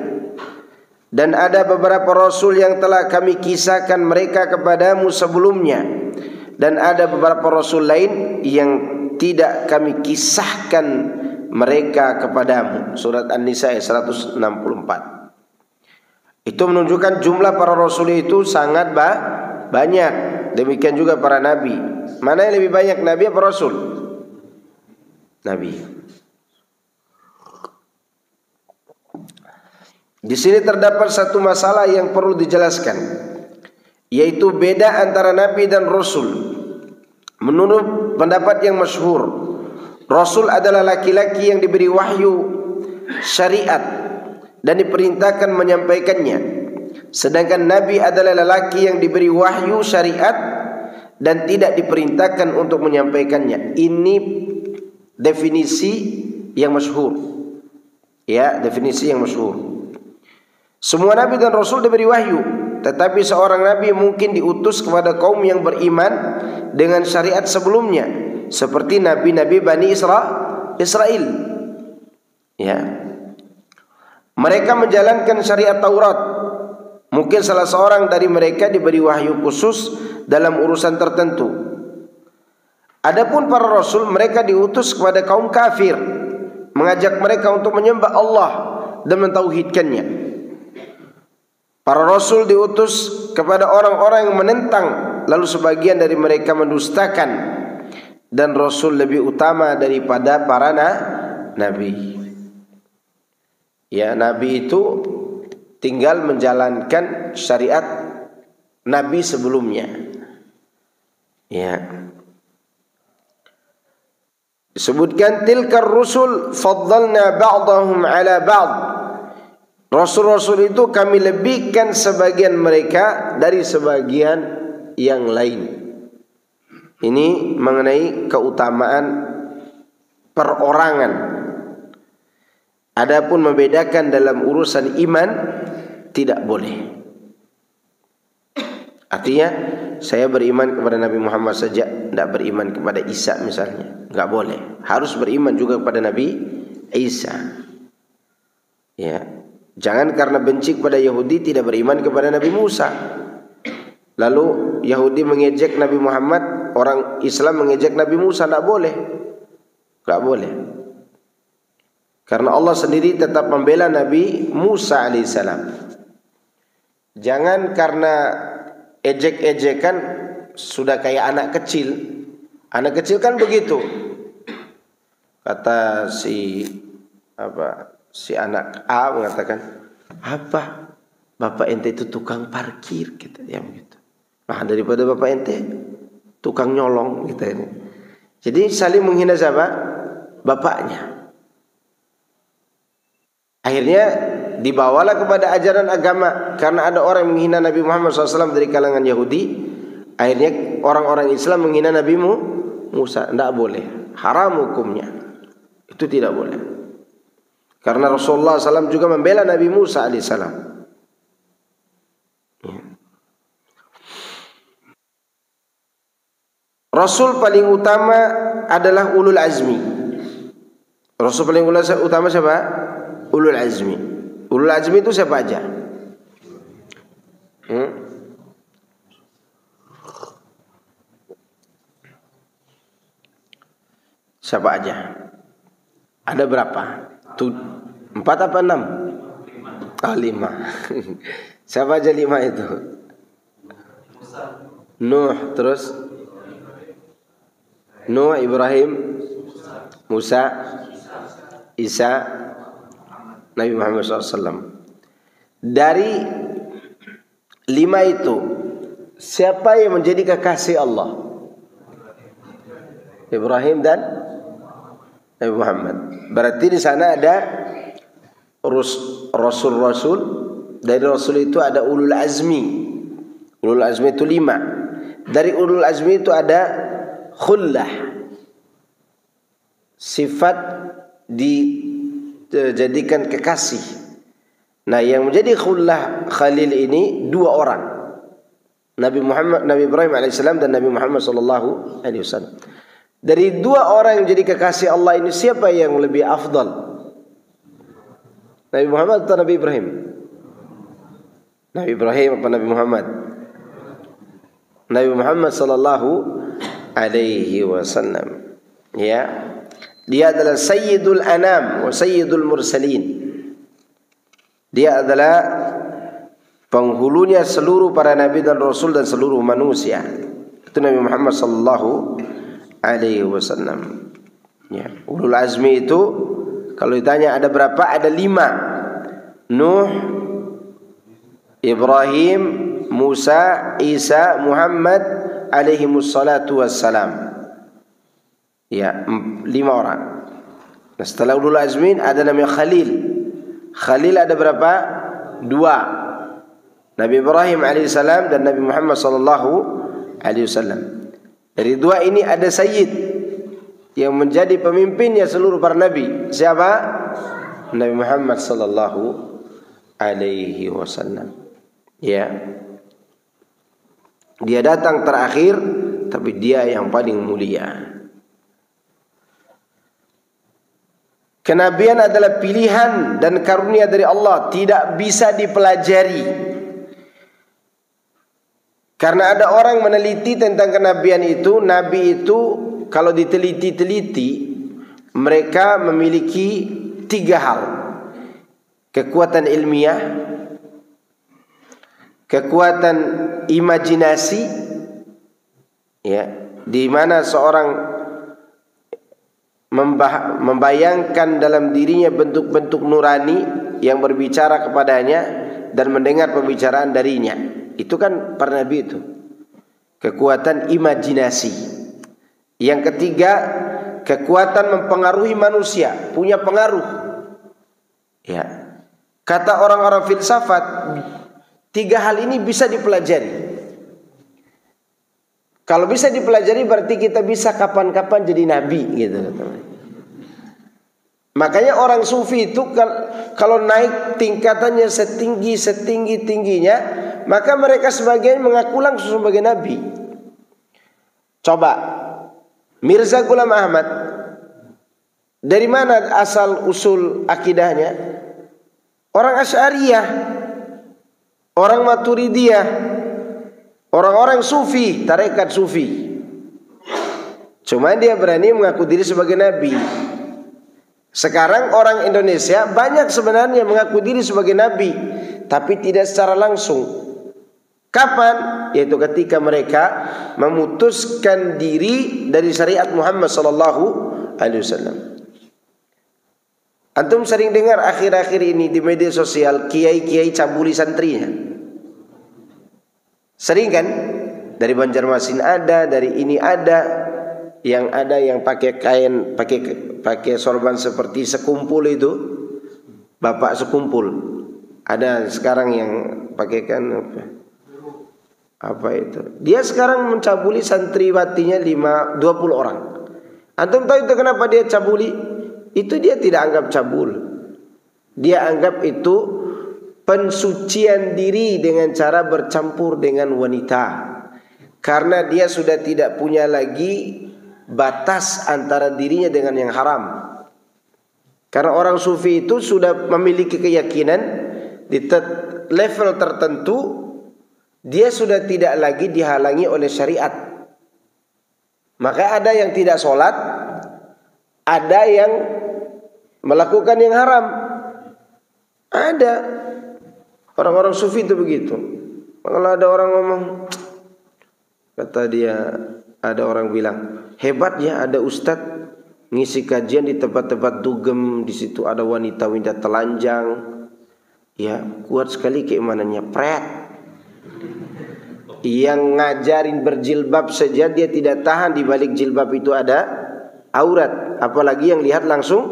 Dan ada beberapa rasul yang telah kami kisahkan mereka kepadamu sebelumnya, dan ada beberapa rasul lain yang tidak kami kisahkan mereka kepadamu. Surat An-Nisa ayat 164. Itu menunjukkan jumlah para rasul itu sangat banyak. Demikian juga para nabi. Mana yang lebih banyak, nabi apa rasul? Nabi. Di sini terdapat satu masalah yang perlu dijelaskan, yaitu beda antara nabi dan rasul. Menurut pendapat yang masyhur, rasul adalah laki-laki yang diberi wahyu syariat dan diperintahkan menyampaikannya. Sedangkan nabi adalah lelaki yang diberi wahyu syariat dan tidak diperintahkan untuk menyampaikannya. Ini definisi yang masyhur. Ya, definisi yang masyhur. Semua nabi dan rasul diberi wahyu, tetapi seorang nabi mungkin diutus kepada kaum yang beriman dengan syariat sebelumnya, seperti nabi-nabi Bani Israel. Ya. Mereka menjalankan syariat Taurat. Mungkin salah seorang dari mereka diberi wahyu khusus dalam urusan tertentu. Adapun para rasul, mereka diutus kepada kaum kafir, mengajak mereka untuk menyembah Allah dan mentauhidkannya. Para rasul diutus kepada orang-orang yang menentang, lalu sebagian dari mereka mendustakan, dan rasul lebih utama daripada para nabi. Ya, nabi itu tinggal menjalankan syariat nabi sebelumnya. Ya. Disebutkan tilkar rusul faddalna ba'dahum ala ba'd. Rasul-rasul itu kami lebihkan sebagian mereka dari sebagian yang lain. Ini mengenai keutamaan perorangan. Adapun membedakan dalam urusan iman tidak boleh. Artinya saya beriman kepada Nabi Muhammad saja, tidak beriman kepada Isa misalnya, enggak boleh. Harus beriman juga kepada Nabi Isa. Ya, jangan karena benci kepada Yahudi tidak beriman kepada Nabi Musa. Lalu Yahudi mengejek Nabi Muhammad, orang Islam mengejek Nabi Musa, tidak boleh. Enggak boleh. Karena Allah sendiri tetap membela Nabi Musa alaihissalam. Jangan karena ejek-ejekan sudah kayak anak kecil. Anak kecil kan begitu. Kata si anak A mengatakan, "Apa? Bapak ente itu tukang parkir," gitu ya begitu. Nah, daripada bapak ente tukang nyolong gitu ini. Jadi saling menghina siapa? Bapaknya. Akhirnya dibawalah kepada ajaran agama, karena ada orang yang menghina Nabi Muhammad SAW dari kalangan Yahudi. Akhirnya orang-orang Islam menghina Nabi Musa. Tidak boleh, haram hukumnya. Itu tidak boleh. Karena Rasulullah SAW juga membela Nabi Musa alaihissalam. Rasul paling utama adalah ulul azmi. Rasul paling utama siapa? Ulul azmi. Ulul azmi itu siapa aja? Siapa aja? Ada berapa? 4 apa 6? 5. Siapa aja 5 itu? Nuh, terus Nuh, Ibrahim, Musa, Isa, Nabi Muhammad SAW. Dari 5 itu, siapa yang menjadi kekasih Allah? Ibrahim dan Nabi Muhammad. Berarti di sana ada rasul-rasul. Dari rasul itu ada ulul azmi. Ulul azmi itu 5. Dari ulul azmi itu ada khullah, sifat dijadikan kekasih. Nah, yang menjadi khullah khalil ini 2 orang. Nabi Ibrahim alaihissalam dan Nabi Muhammad sallallahu alaihi wasallam. Dari 2 orang yang jadi kekasih Allah ini, siapa yang lebih afdal? Nabi Muhammad atau Nabi Ibrahim? Nabi Ibrahim apa Nabi Muhammad? Nabi Muhammad sallallahu alaihi wasallam. Ya. Dia adalah sayyidul anam wa sayyidul mursalin. Dia adalah penghulunya seluruh para nabi dan rasul dan seluruh manusia. Itu Nabi Muhammad sallallahu alaihi wasallam. Ya, ulul azmi itu kalau ditanya ada berapa? Ada 5. Nuh, Ibrahim, Musa, Isa, Muhammad alaihi wassalatu wassalam. Ya, 5 orang. Nah, setelah ulul azmin ada namanya Khalil. Khalil ada berapa? 2. Nabi Ibrahim alaihissalam dan Nabi Muhammad sallallahu alaihi wasallam. Dari 2 ini ada Sayyid yang menjadi pemimpinnya seluruh para nabi. Siapa? Nabi Muhammad sallallahu alaihi wasallam. Ya. Dia datang terakhir, tapi dia yang paling mulia. Kenabian adalah pilihan dan karunia dari Allah, tidak bisa dipelajari. Karena ada orang meneliti tentang kenabian itu, nabi itu kalau diteliti-teliti, mereka memiliki 3 hal. Kekuatan ilmiah, kekuatan imajinasi, ya, di mana seorang membayangkan dalam dirinya bentuk-bentuk nurani yang berbicara kepadanya dan mendengar pembicaraan darinya. Itu kan para nabi itu. Kekuatan imajinasi. Yang ketiga, kekuatan mempengaruhi manusia, punya pengaruh. Ya. Kata orang-orang filsafat, 3 hal ini bisa dipelajari. Kalau bisa dipelajari berarti kita bisa kapan-kapan jadi nabi gitu. Makanya orang sufi itu kalau naik tingkatannya setinggi-tingginya, maka mereka sebagian mengaku langsung sebagai nabi. Coba Mirza Ghulam Ahmad, dari mana asal usul akidahnya? Orang Asy'ariyah, orang Maturidiyah, orang-orang sufi, tarekat sufi. Cuma dia berani mengaku diri sebagai nabi. Sekarang orang Indonesia banyak sebenarnya mengaku diri sebagai nabi, tapi tidak secara langsung. Kapan? Yaitu ketika mereka memutuskan diri dari syariat Muhammad sallallahu alaihi wasallam. Antum sering dengar akhir-akhir ini di media sosial kiai-kiai cabuli santrinya. Sering kan? Dari Banjarmasin ada, dari ini ada. Yang ada yang pakai kain, pakai sorban seperti sekumpul itu, bapak sekumpul. Ada sekarang yang pakai kan apa itu? Dia sekarang mencabuli santriwatinya 20 orang. Antum tahu itu kenapa dia cabuli? Itu dia tidak anggap cabul. Dia anggap itu pensucian diri dengan cara bercampur dengan wanita, karena dia sudah tidak punya lagi batas antara dirinya dengan yang haram. Karena orang sufi itu sudah memiliki keyakinan di level tertentu dia sudah tidak lagi dihalangi oleh syariat. Maka ada yang tidak sholat, ada yang melakukan yang haram. Ada orang-orang sufi itu begitu. Kalau ada orang ngomong, kata dia, ada orang bilang, hebat ya ada ustadz ngisi kajian di tempat-tempat dugem, di situ ada wanita-wanita telanjang, ya kuat sekali keimanannya. Pret, yang ngajarin berjilbab saja dia tidak tahan, di balik jilbab itu ada aurat, apalagi yang lihat langsung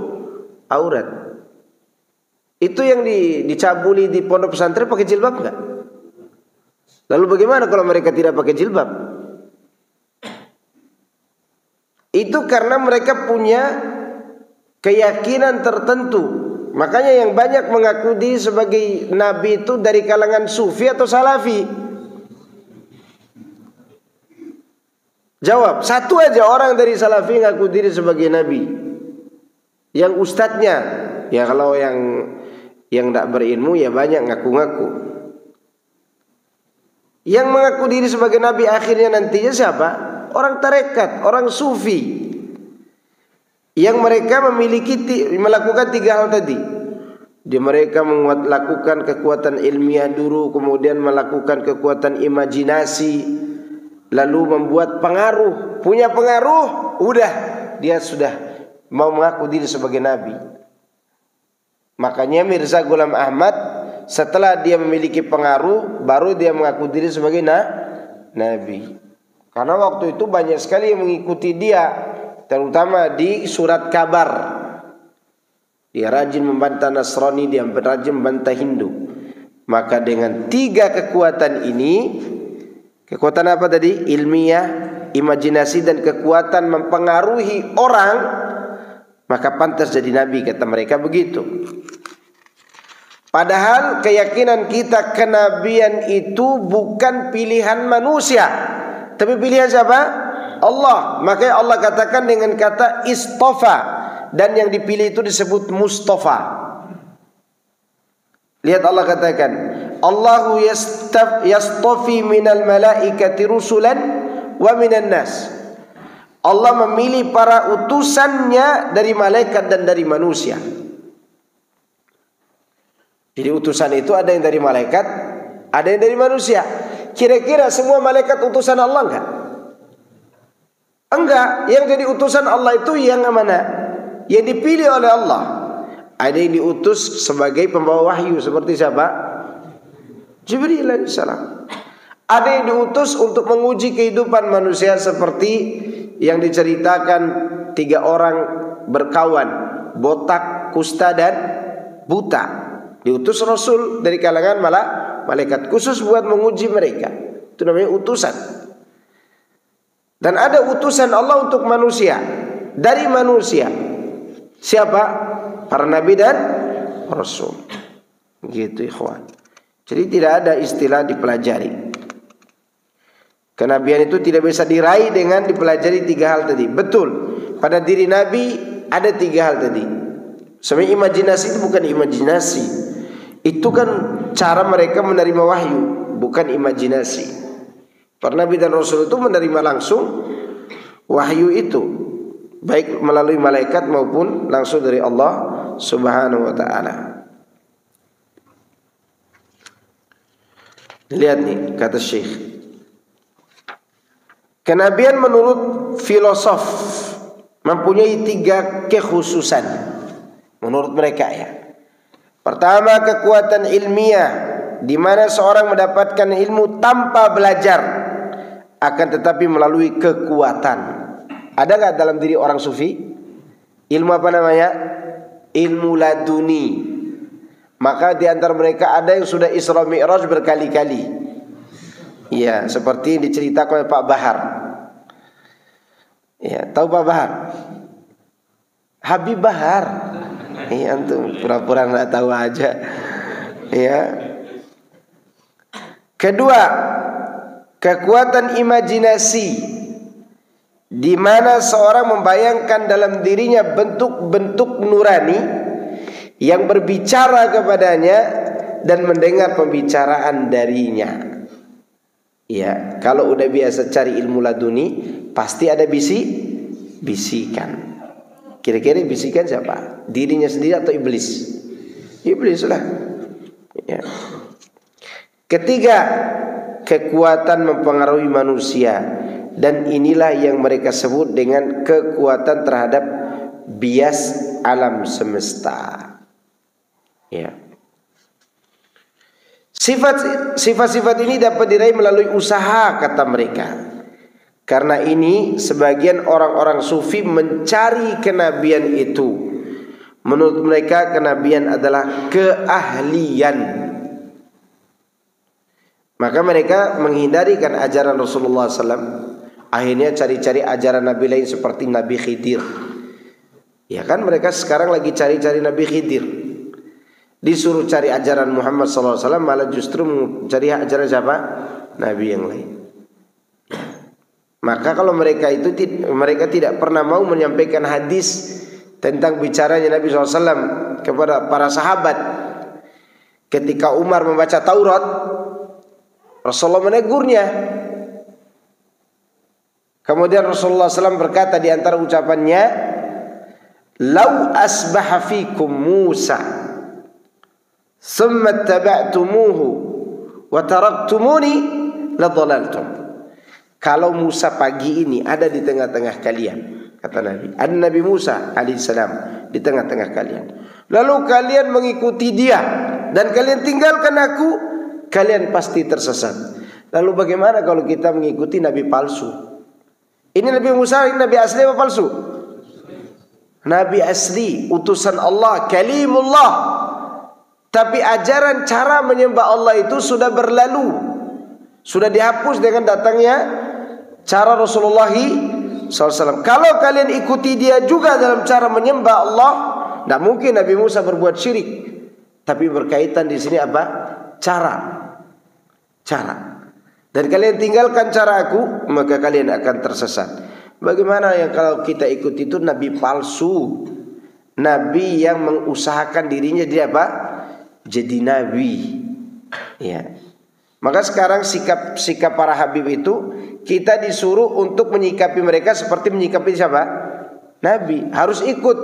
aurat. Itu yang dicabuli di pondok pesantren pakai jilbab enggak? Lalu bagaimana kalau mereka tidak pakai jilbab? Itu karena mereka punya keyakinan tertentu. Makanya yang banyak mengaku diri sebagai nabi itu dari kalangan sufi atau salafi. Jawab, satu aja orang dari salafi ngaku diri sebagai nabi. Yang ustadznya, ya kalau yang tidak berilmu ya banyak ngaku-ngaku. Yang mengaku diri sebagai nabi akhirnya nantinya siapa? Orang tarekat, orang sufi. Yang mereka melakukan tiga hal tadi. Mereka melakukan kekuatan ilmiah dulu, kemudian melakukan kekuatan imajinasi, lalu membuat pengaruh. Punya pengaruh, udah dia sudah mau mengaku diri sebagai nabi. Makanya Mirza Ghulam Ahmad setelah dia memiliki pengaruh, baru dia mengaku diri sebagai nabi. Karena waktu itu banyak sekali yang mengikuti dia, terutama di surat kabar. Dia rajin membantah Nasrani, dia rajin membantah Hindu. Maka dengan tiga kekuatan ini, kekuatan apa tadi? Ilmiah, imajinasi, dan kekuatan mempengaruhi orang, maka pantas jadi nabi, kata mereka begitu. Padahal keyakinan kita kenabian itu bukan pilihan manusia, tapi pilihan siapa? Allah. Makanya Allah katakan dengan kata istofa, dan yang dipilih itu disebut Mustafa. Lihat Allah katakan, Allahu yastafi minal malaikati rusulan wa minan nas. Allah memilih para utusannya dari malaikat dan dari manusia. Jadi utusan itu ada yang dari malaikat, ada yang dari manusia. Kira-kira semua malaikat utusan Allah enggak? Enggak. Yang jadi utusan Allah itu yang mana? Yang dipilih oleh Allah. Ada yang diutus sebagai pembawa wahyu, seperti siapa? Jibril alaihissalam. Ada yang diutus untuk menguji kehidupan manusia, seperti yang diceritakan 3 orang berkawan, botak, kusta, dan buta. Diutus Rasul dari kalangan malaikat khusus buat menguji mereka. Itu namanya utusan. Dan ada utusan Allah untuk manusia, dari manusia. Siapa? Para nabi dan rasul. Gitu ikhwan. Jadi tidak ada istilah dipelajari. Kenabian itu tidak bisa diraih dengan dipelajari 3 hal tadi. Betul, pada diri nabi ada 3 hal tadi. Sebenarnya imajinasi itu bukan imajinasi. Itu kan cara mereka menerima wahyu, bukan imajinasi. Para nabi dan rasul itu menerima langsung wahyu itu, baik melalui malaikat maupun langsung dari Allah Subhanahu wa ta'ala. Lihat nih kata Syekh, kenabian menurut filosof mempunyai 3 kekhususan menurut mereka ya. Pertama, kekuatan ilmiah, di mana seorang mendapatkan ilmu tanpa belajar, akan tetapi melalui kekuatan. Ada nggak dalam diri orang sufi ilmu apa namanya? Ilmu laduni. Maka di antara mereka ada yang sudah Isra Mi'raj berkali-kali. Ya, seperti yang diceritakan oleh Pak Bahar. Ya, tahu Pak Bahar? Habib Bahar. Iya antum pura-pura nggak tahu aja. Ya. Kedua, kekuatan imajinasi, di mana seorang membayangkan dalam dirinya bentuk-bentuk nurani yang berbicara kepadanya dan mendengar pembicaraan darinya. Ya, kalau udah biasa cari ilmu laduni, pasti ada bisikan. Kira-kira bisikan siapa? Dirinya sendiri atau iblis? Iblis lah. Ya. Ketiga, kekuatan mempengaruhi manusia, dan inilah yang mereka sebut dengan kekuatan terhadap bias alam semesta. Ya. Sifat-sifat ini dapat diraih melalui usaha, kata mereka. Karena ini sebagian orang-orang sufi mencari kenabian itu. Menurut mereka kenabian adalah keahlian. Maka mereka menghindarikan ajaran Rasulullah SAW. Akhirnya cari-cari ajaran Nabi lain seperti Nabi Khidir. Ya kan, mereka sekarang lagi cari-cari Nabi Khidir. Disuruh cari ajaran Muhammad SAW, malah justru mencari ajaran siapa? Nabi yang lain. Maka kalau mereka tidak pernah mau menyampaikan hadis tentang bicaranya Nabi SAW kepada para sahabat. Ketika Umar membaca Taurat, Rasulullah menegurnya. Kemudian Rasulullah SAW berkata di antara ucapannya, "Lau asbaha fikum Musa, summa taba'tumuhu, wa taraktumuni, ladhalaltum." Kalau Musa pagi ini ada di tengah-tengah kalian, kata Nabi, ada Nabi Musa alaihissalam di tengah-tengah kalian, lalu kalian mengikuti dia dan kalian tinggalkan aku, kalian pasti tersesat. Lalu bagaimana kalau kita mengikuti Nabi palsu? Ini Nabi Musa, ini Nabi asli apa palsu? Nabi asli, utusan Allah, kalimullah. Tapi ajaran cara menyembah Allah itu sudah berlalu, sudah dihapus dengan datangnya cara Rasulullah SAW. Kalau kalian ikuti dia juga dalam cara menyembah Allah, tidak mungkin Nabi Musa berbuat syirik. Tapi berkaitan di sini apa? Cara. Dan kalian tinggalkan cara aku, maka kalian akan tersesat. Bagaimana yang kalau kita ikuti itu Nabi palsu, Nabi yang mengusahakan dirinya dia apa? Jadi Nabi. Ya. Maka sekarang sikap para Habib itu, kita disuruh untuk menyikapi mereka seperti menyikapi siapa? Nabi. Harus ikut,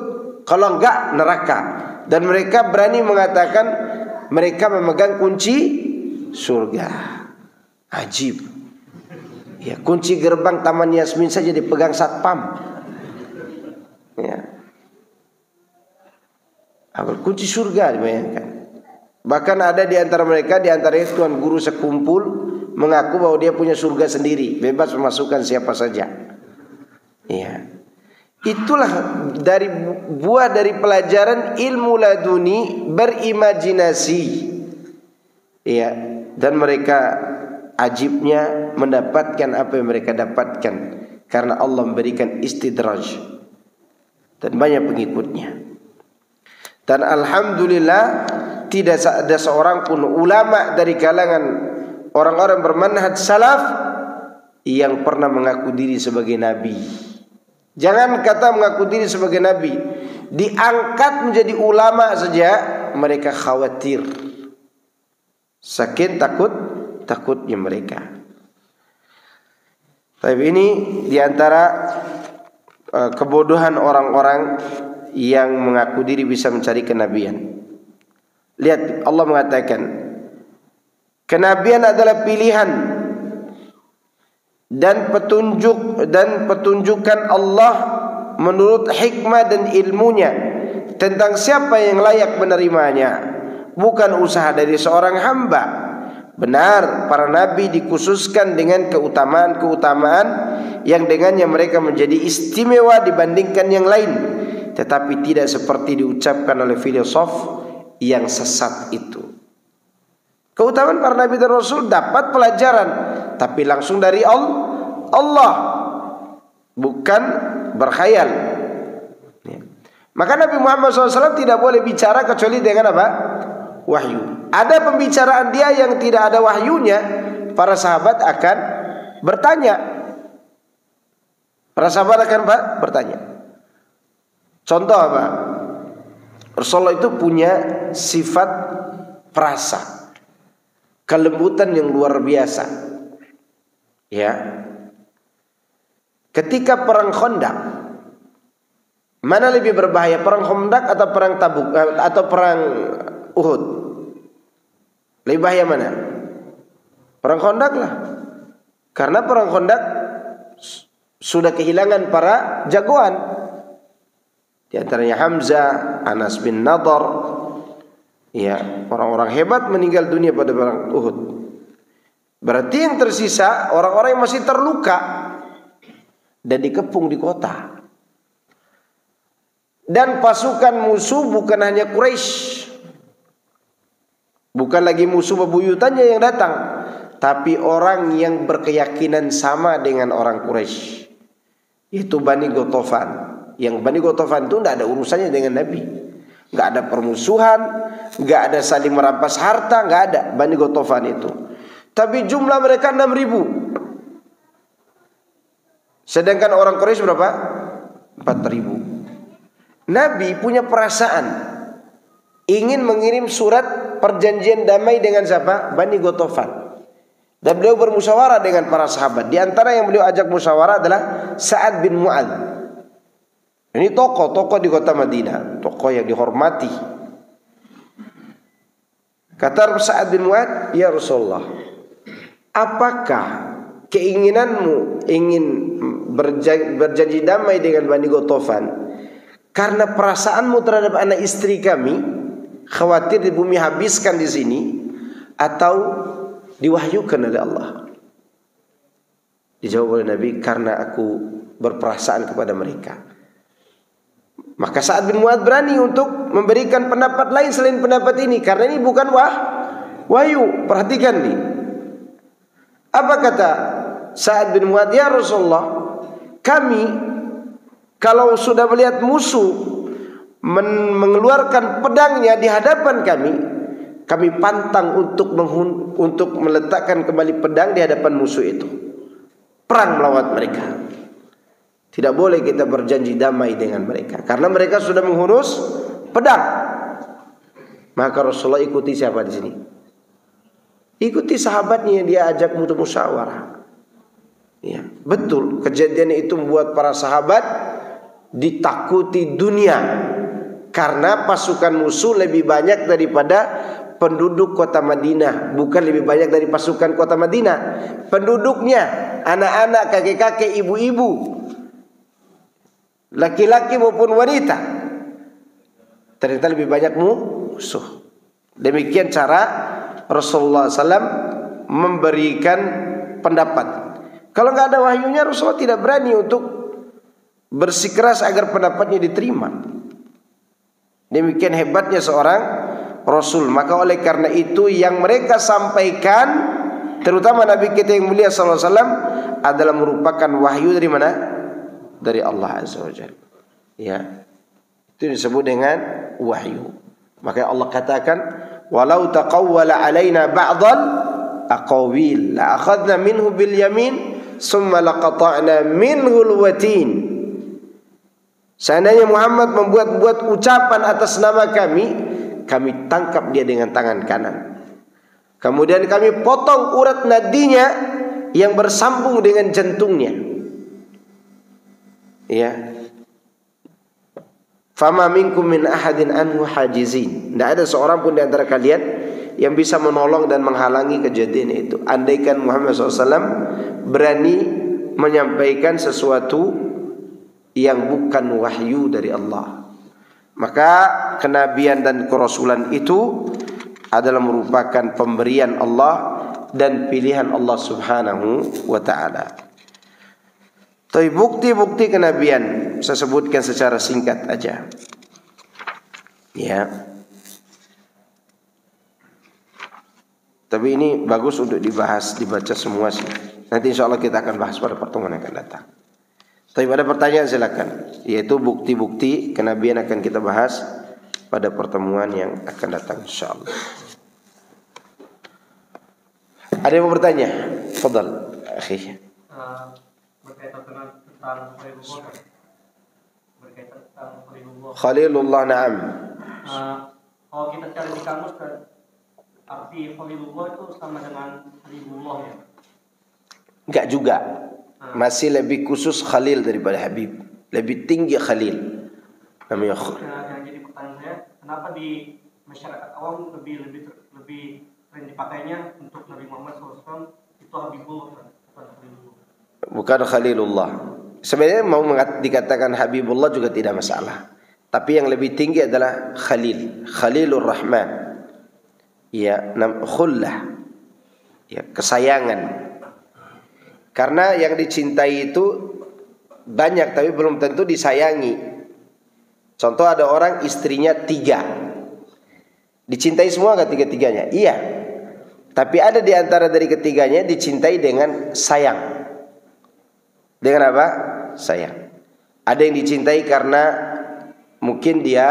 kalau enggak neraka. Dan mereka berani mengatakan mereka memegang kunci surga. Ajib. Ya, kunci gerbang Taman Yasmin saja dipegang satpam. Ya. Kunci surga dibayangkan. Bahkan ada di antara mereka, di antaranya tuan guru sekumpul, mengaku bahwa dia punya surga sendiri, bebas memasukkan siapa saja. Ya. Itulah buah dari pelajaran ilmu laduni, berimajinasi. Ya. Dan mereka ajibnya mendapatkan apa yang mereka dapatkan karena Allah memberikan istidraj dan banyak pengikutnya. Dan alhamdulillah tidak ada seorang pun ulama dari kalangan orang-orang bermanhaj salaf yang pernah mengaku diri sebagai nabi. Jangan kata mengaku diri sebagai nabi, diangkat menjadi ulama saja mereka khawatir, saking takutnya mereka. Tapi ini diantara kebodohan orang-orang yang mengaku diri bisa mencari kenabian. Lihat, Allah mengatakan kenabian adalah pilihan dan petunjukan Allah menurut hikmah dan ilmunya tentang siapa yang layak menerimanya, bukan usaha dari seorang hamba. Benar, para nabi dikhususkan dengan keutamaan-keutamaan yang dengannya mereka menjadi istimewa dibandingkan yang lain, tetapi tidak seperti diucapkan oleh filosof yang sesat itu. Keutamaan para nabi dan rasul dapat pelajaran, tapi langsung dari Allah, bukan berkhayal. Maka Nabi Muhammad SAW tidak boleh bicara kecuali dengan apa? Wahyu. Ada pembicaraan dia yang tidak ada wahyunya, para sahabat akan bertanya. Para sahabat akan bertanya. Contoh apa? Rasulullah itu punya sifat perasa, kelembutan yang luar biasa. Ya. Ketika perang Khandaq, mana lebih berbahaya, perang Khandaq atau perang Tabuk atau perang Uhud? Lebih bahaya mana? Perang Khandaq lah. Karena perang Khandaq sudah kehilangan para jagoan. Di antaranya Hamzah, Anas bin Nadhr. Ya, orang-orang hebat meninggal dunia pada perang Uhud. Berarti yang tersisa orang-orang yang masih terluka dan dikepung di kota. Dan pasukan musuh bukan hanya Quraisy, bukan lagi musuh bebuyutannya yang datang, tapi orang yang berkeyakinan sama dengan orang Quraisy, yaitu Bani Ghatafan. Yang Bani Ghatafan itu tidak ada urusannya dengan Nabi, nggak ada permusuhan, nggak ada saling merampas harta, nggak ada Bani Ghatafan itu. Tapi jumlah mereka 6.000. Sedangkan orang Quraisy berapa? 4.000. Nabi punya perasaan ingin mengirim surat perjanjian damai dengan siapa? Bani Ghatafan. Dan beliau bermusyawarah dengan para sahabat. Di antara yang beliau ajak musyawarah adalah Sa'ad bin Mu'adz. Ini tokoh di kota Madinah, tokoh yang dihormati. Kata Sa'ad bin Mu'adz, "Ya Rasulullah, apakah keinginanmu ingin berjanji damai dengan Bani Ghatafan karena perasaanmu terhadap anak istri kami, khawatir di bumi habiskan di sini, atau diwahyukan oleh Allah?" Dijawab oleh Nabi, "Karena aku berperasaan kepada mereka." Maka Sa'ad bin Mu'adz berani untuk memberikan pendapat lain selain pendapat ini, karena ini bukan wahyu. Perhatikan nih. Apa kata Sa'ad bin Mu'adz? "Ya Rasulullah, kami kalau sudah melihat musuh mengeluarkan pedangnya di hadapan kami pantang untuk meletakkan kembali pedang di hadapan musuh itu. Perang melawan mereka. Tidak boleh kita berjanji damai dengan mereka karena mereka sudah menghunus pedang." Maka Rasulullah ikuti siapa di sini? Ikuti sahabatnya yang dia ajak untuk musyawarah. Ya, betul, kejadian itu membuat para sahabat ditakuti dunia karena pasukan musuh lebih banyak daripada penduduk kota Madinah. Bukan lebih banyak dari pasukan kota Madinah, penduduknya, anak-anak, kakek-kakek, ibu-ibu, laki-laki maupun wanita, ternyata lebih banyak musuh. Demikian cara Rasulullah SAW memberikan pendapat. Kalau nggak ada wahyunya, Rasulullah tidak berani untuk bersikeras agar pendapatnya diterima. Demikian hebatnya seorang Rasul. Maka oleh karena itu yang mereka sampaikan, terutama Nabi kita yang mulia SAW, adalah merupakan wahyu dari mana? Dari Allah Azza wa Jalla. Ya, itu disebut dengan wahyu. Maka Allah katakan, "Walau taqawwala alaina ba'dal aqawil la akhadna minhu bil yamin summa laqata'na minhu al-watin." Seandainya Muhammad membuat ucapan atas nama kami tangkap dia dengan tangan kanan. Kemudian kami potong urat nadinya yang bersambung dengan jantungnya. Ya. Fama minkum min ahadin anhu hajizin. Tidak ada seorang pun di antara kalian yang bisa menolong dan menghalangi kejadian itu. Andaikan Muhammad SAW berani menyampaikan sesuatu yang bukan wahyu dari Allah, maka kenabian dan kerasulan itu adalah merupakan pemberian Allah dan pilihan Allah Subhanahu wa ta'ala. Tapi bukti-bukti kenabian saya sebutkan secara singkat aja. Ya. Tapi ini bagus untuk dibahas, dibaca semua sih. Nanti insya Allah kita akan bahas pada pertemuan yang akan datang. Tapi ada pertanyaan silakan. Yaitu bukti-bukti kenabian akan kita bahas pada pertemuan yang akan datang insyaallah. Ada yang mau bertanya? Fadhal, akhi. Berkaitan tentang Khalilullah, na'am. Kalau kita cari di kamus kan arti Khalilullah itu sama dengan Habibullah ya? Enggak juga. Masih lebih khusus Khalil daripada Habib. Lebih tinggi Khalil. Namanya Yang jadi pertanyaan saya, kenapa di masyarakat awam lebih sering dipakainya untuk Nabi Muhammad SAW itu Habibullah, bukan Khalilullah? Bukan Khalilullah. Sebenarnya mau dikatakan Habibullah juga tidak masalah. Tapi yang lebih tinggi adalah Khalil, Khalilur Rahman. Ya, khullah. Ya, kesayangan. Karena yang dicintai itu banyak tapi belum tentu disayangi. Contoh ada orang istrinya 3. Dicintai semua gak tiga-tiganya? Iya. Tapi ada di antara dari ketiganya dicintai dengan sayang. Dengan apa? Sayang. Ada yang dicintai karena mungkin dia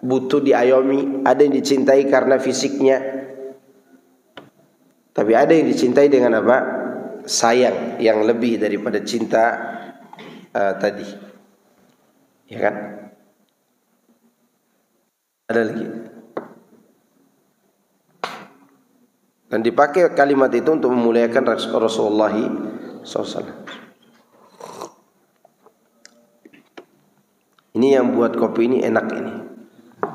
butuh diayomi. Ada yang dicintai karena fisiknya. Tapi ada yang dicintai dengan apa? Sayang yang lebih daripada cinta tadi. Ya kan? Ada lagi. Dan dipakai kalimat itu untuk memuliakan Rasulullah SAW. Ini yang buat kopi ini enak ini.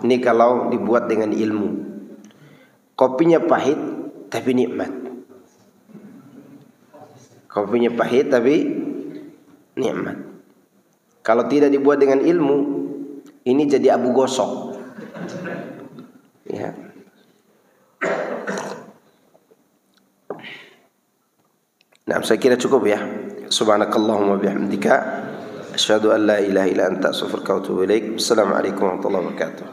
Ini kalau dibuat dengan ilmu. Kopinya pahit tapi nikmat. Kopinya pahit tapi nikmat. Kalau tidak dibuat dengan ilmu, ini jadi abu gosok. Ya. Nah, saya kira cukup ya. Subhanakallahumma bihamdika asyhadu an la ilaha illa anta astaghfiruka wa atubu ilaik. Assalamualaikum warahmatullahi wabarakatuh.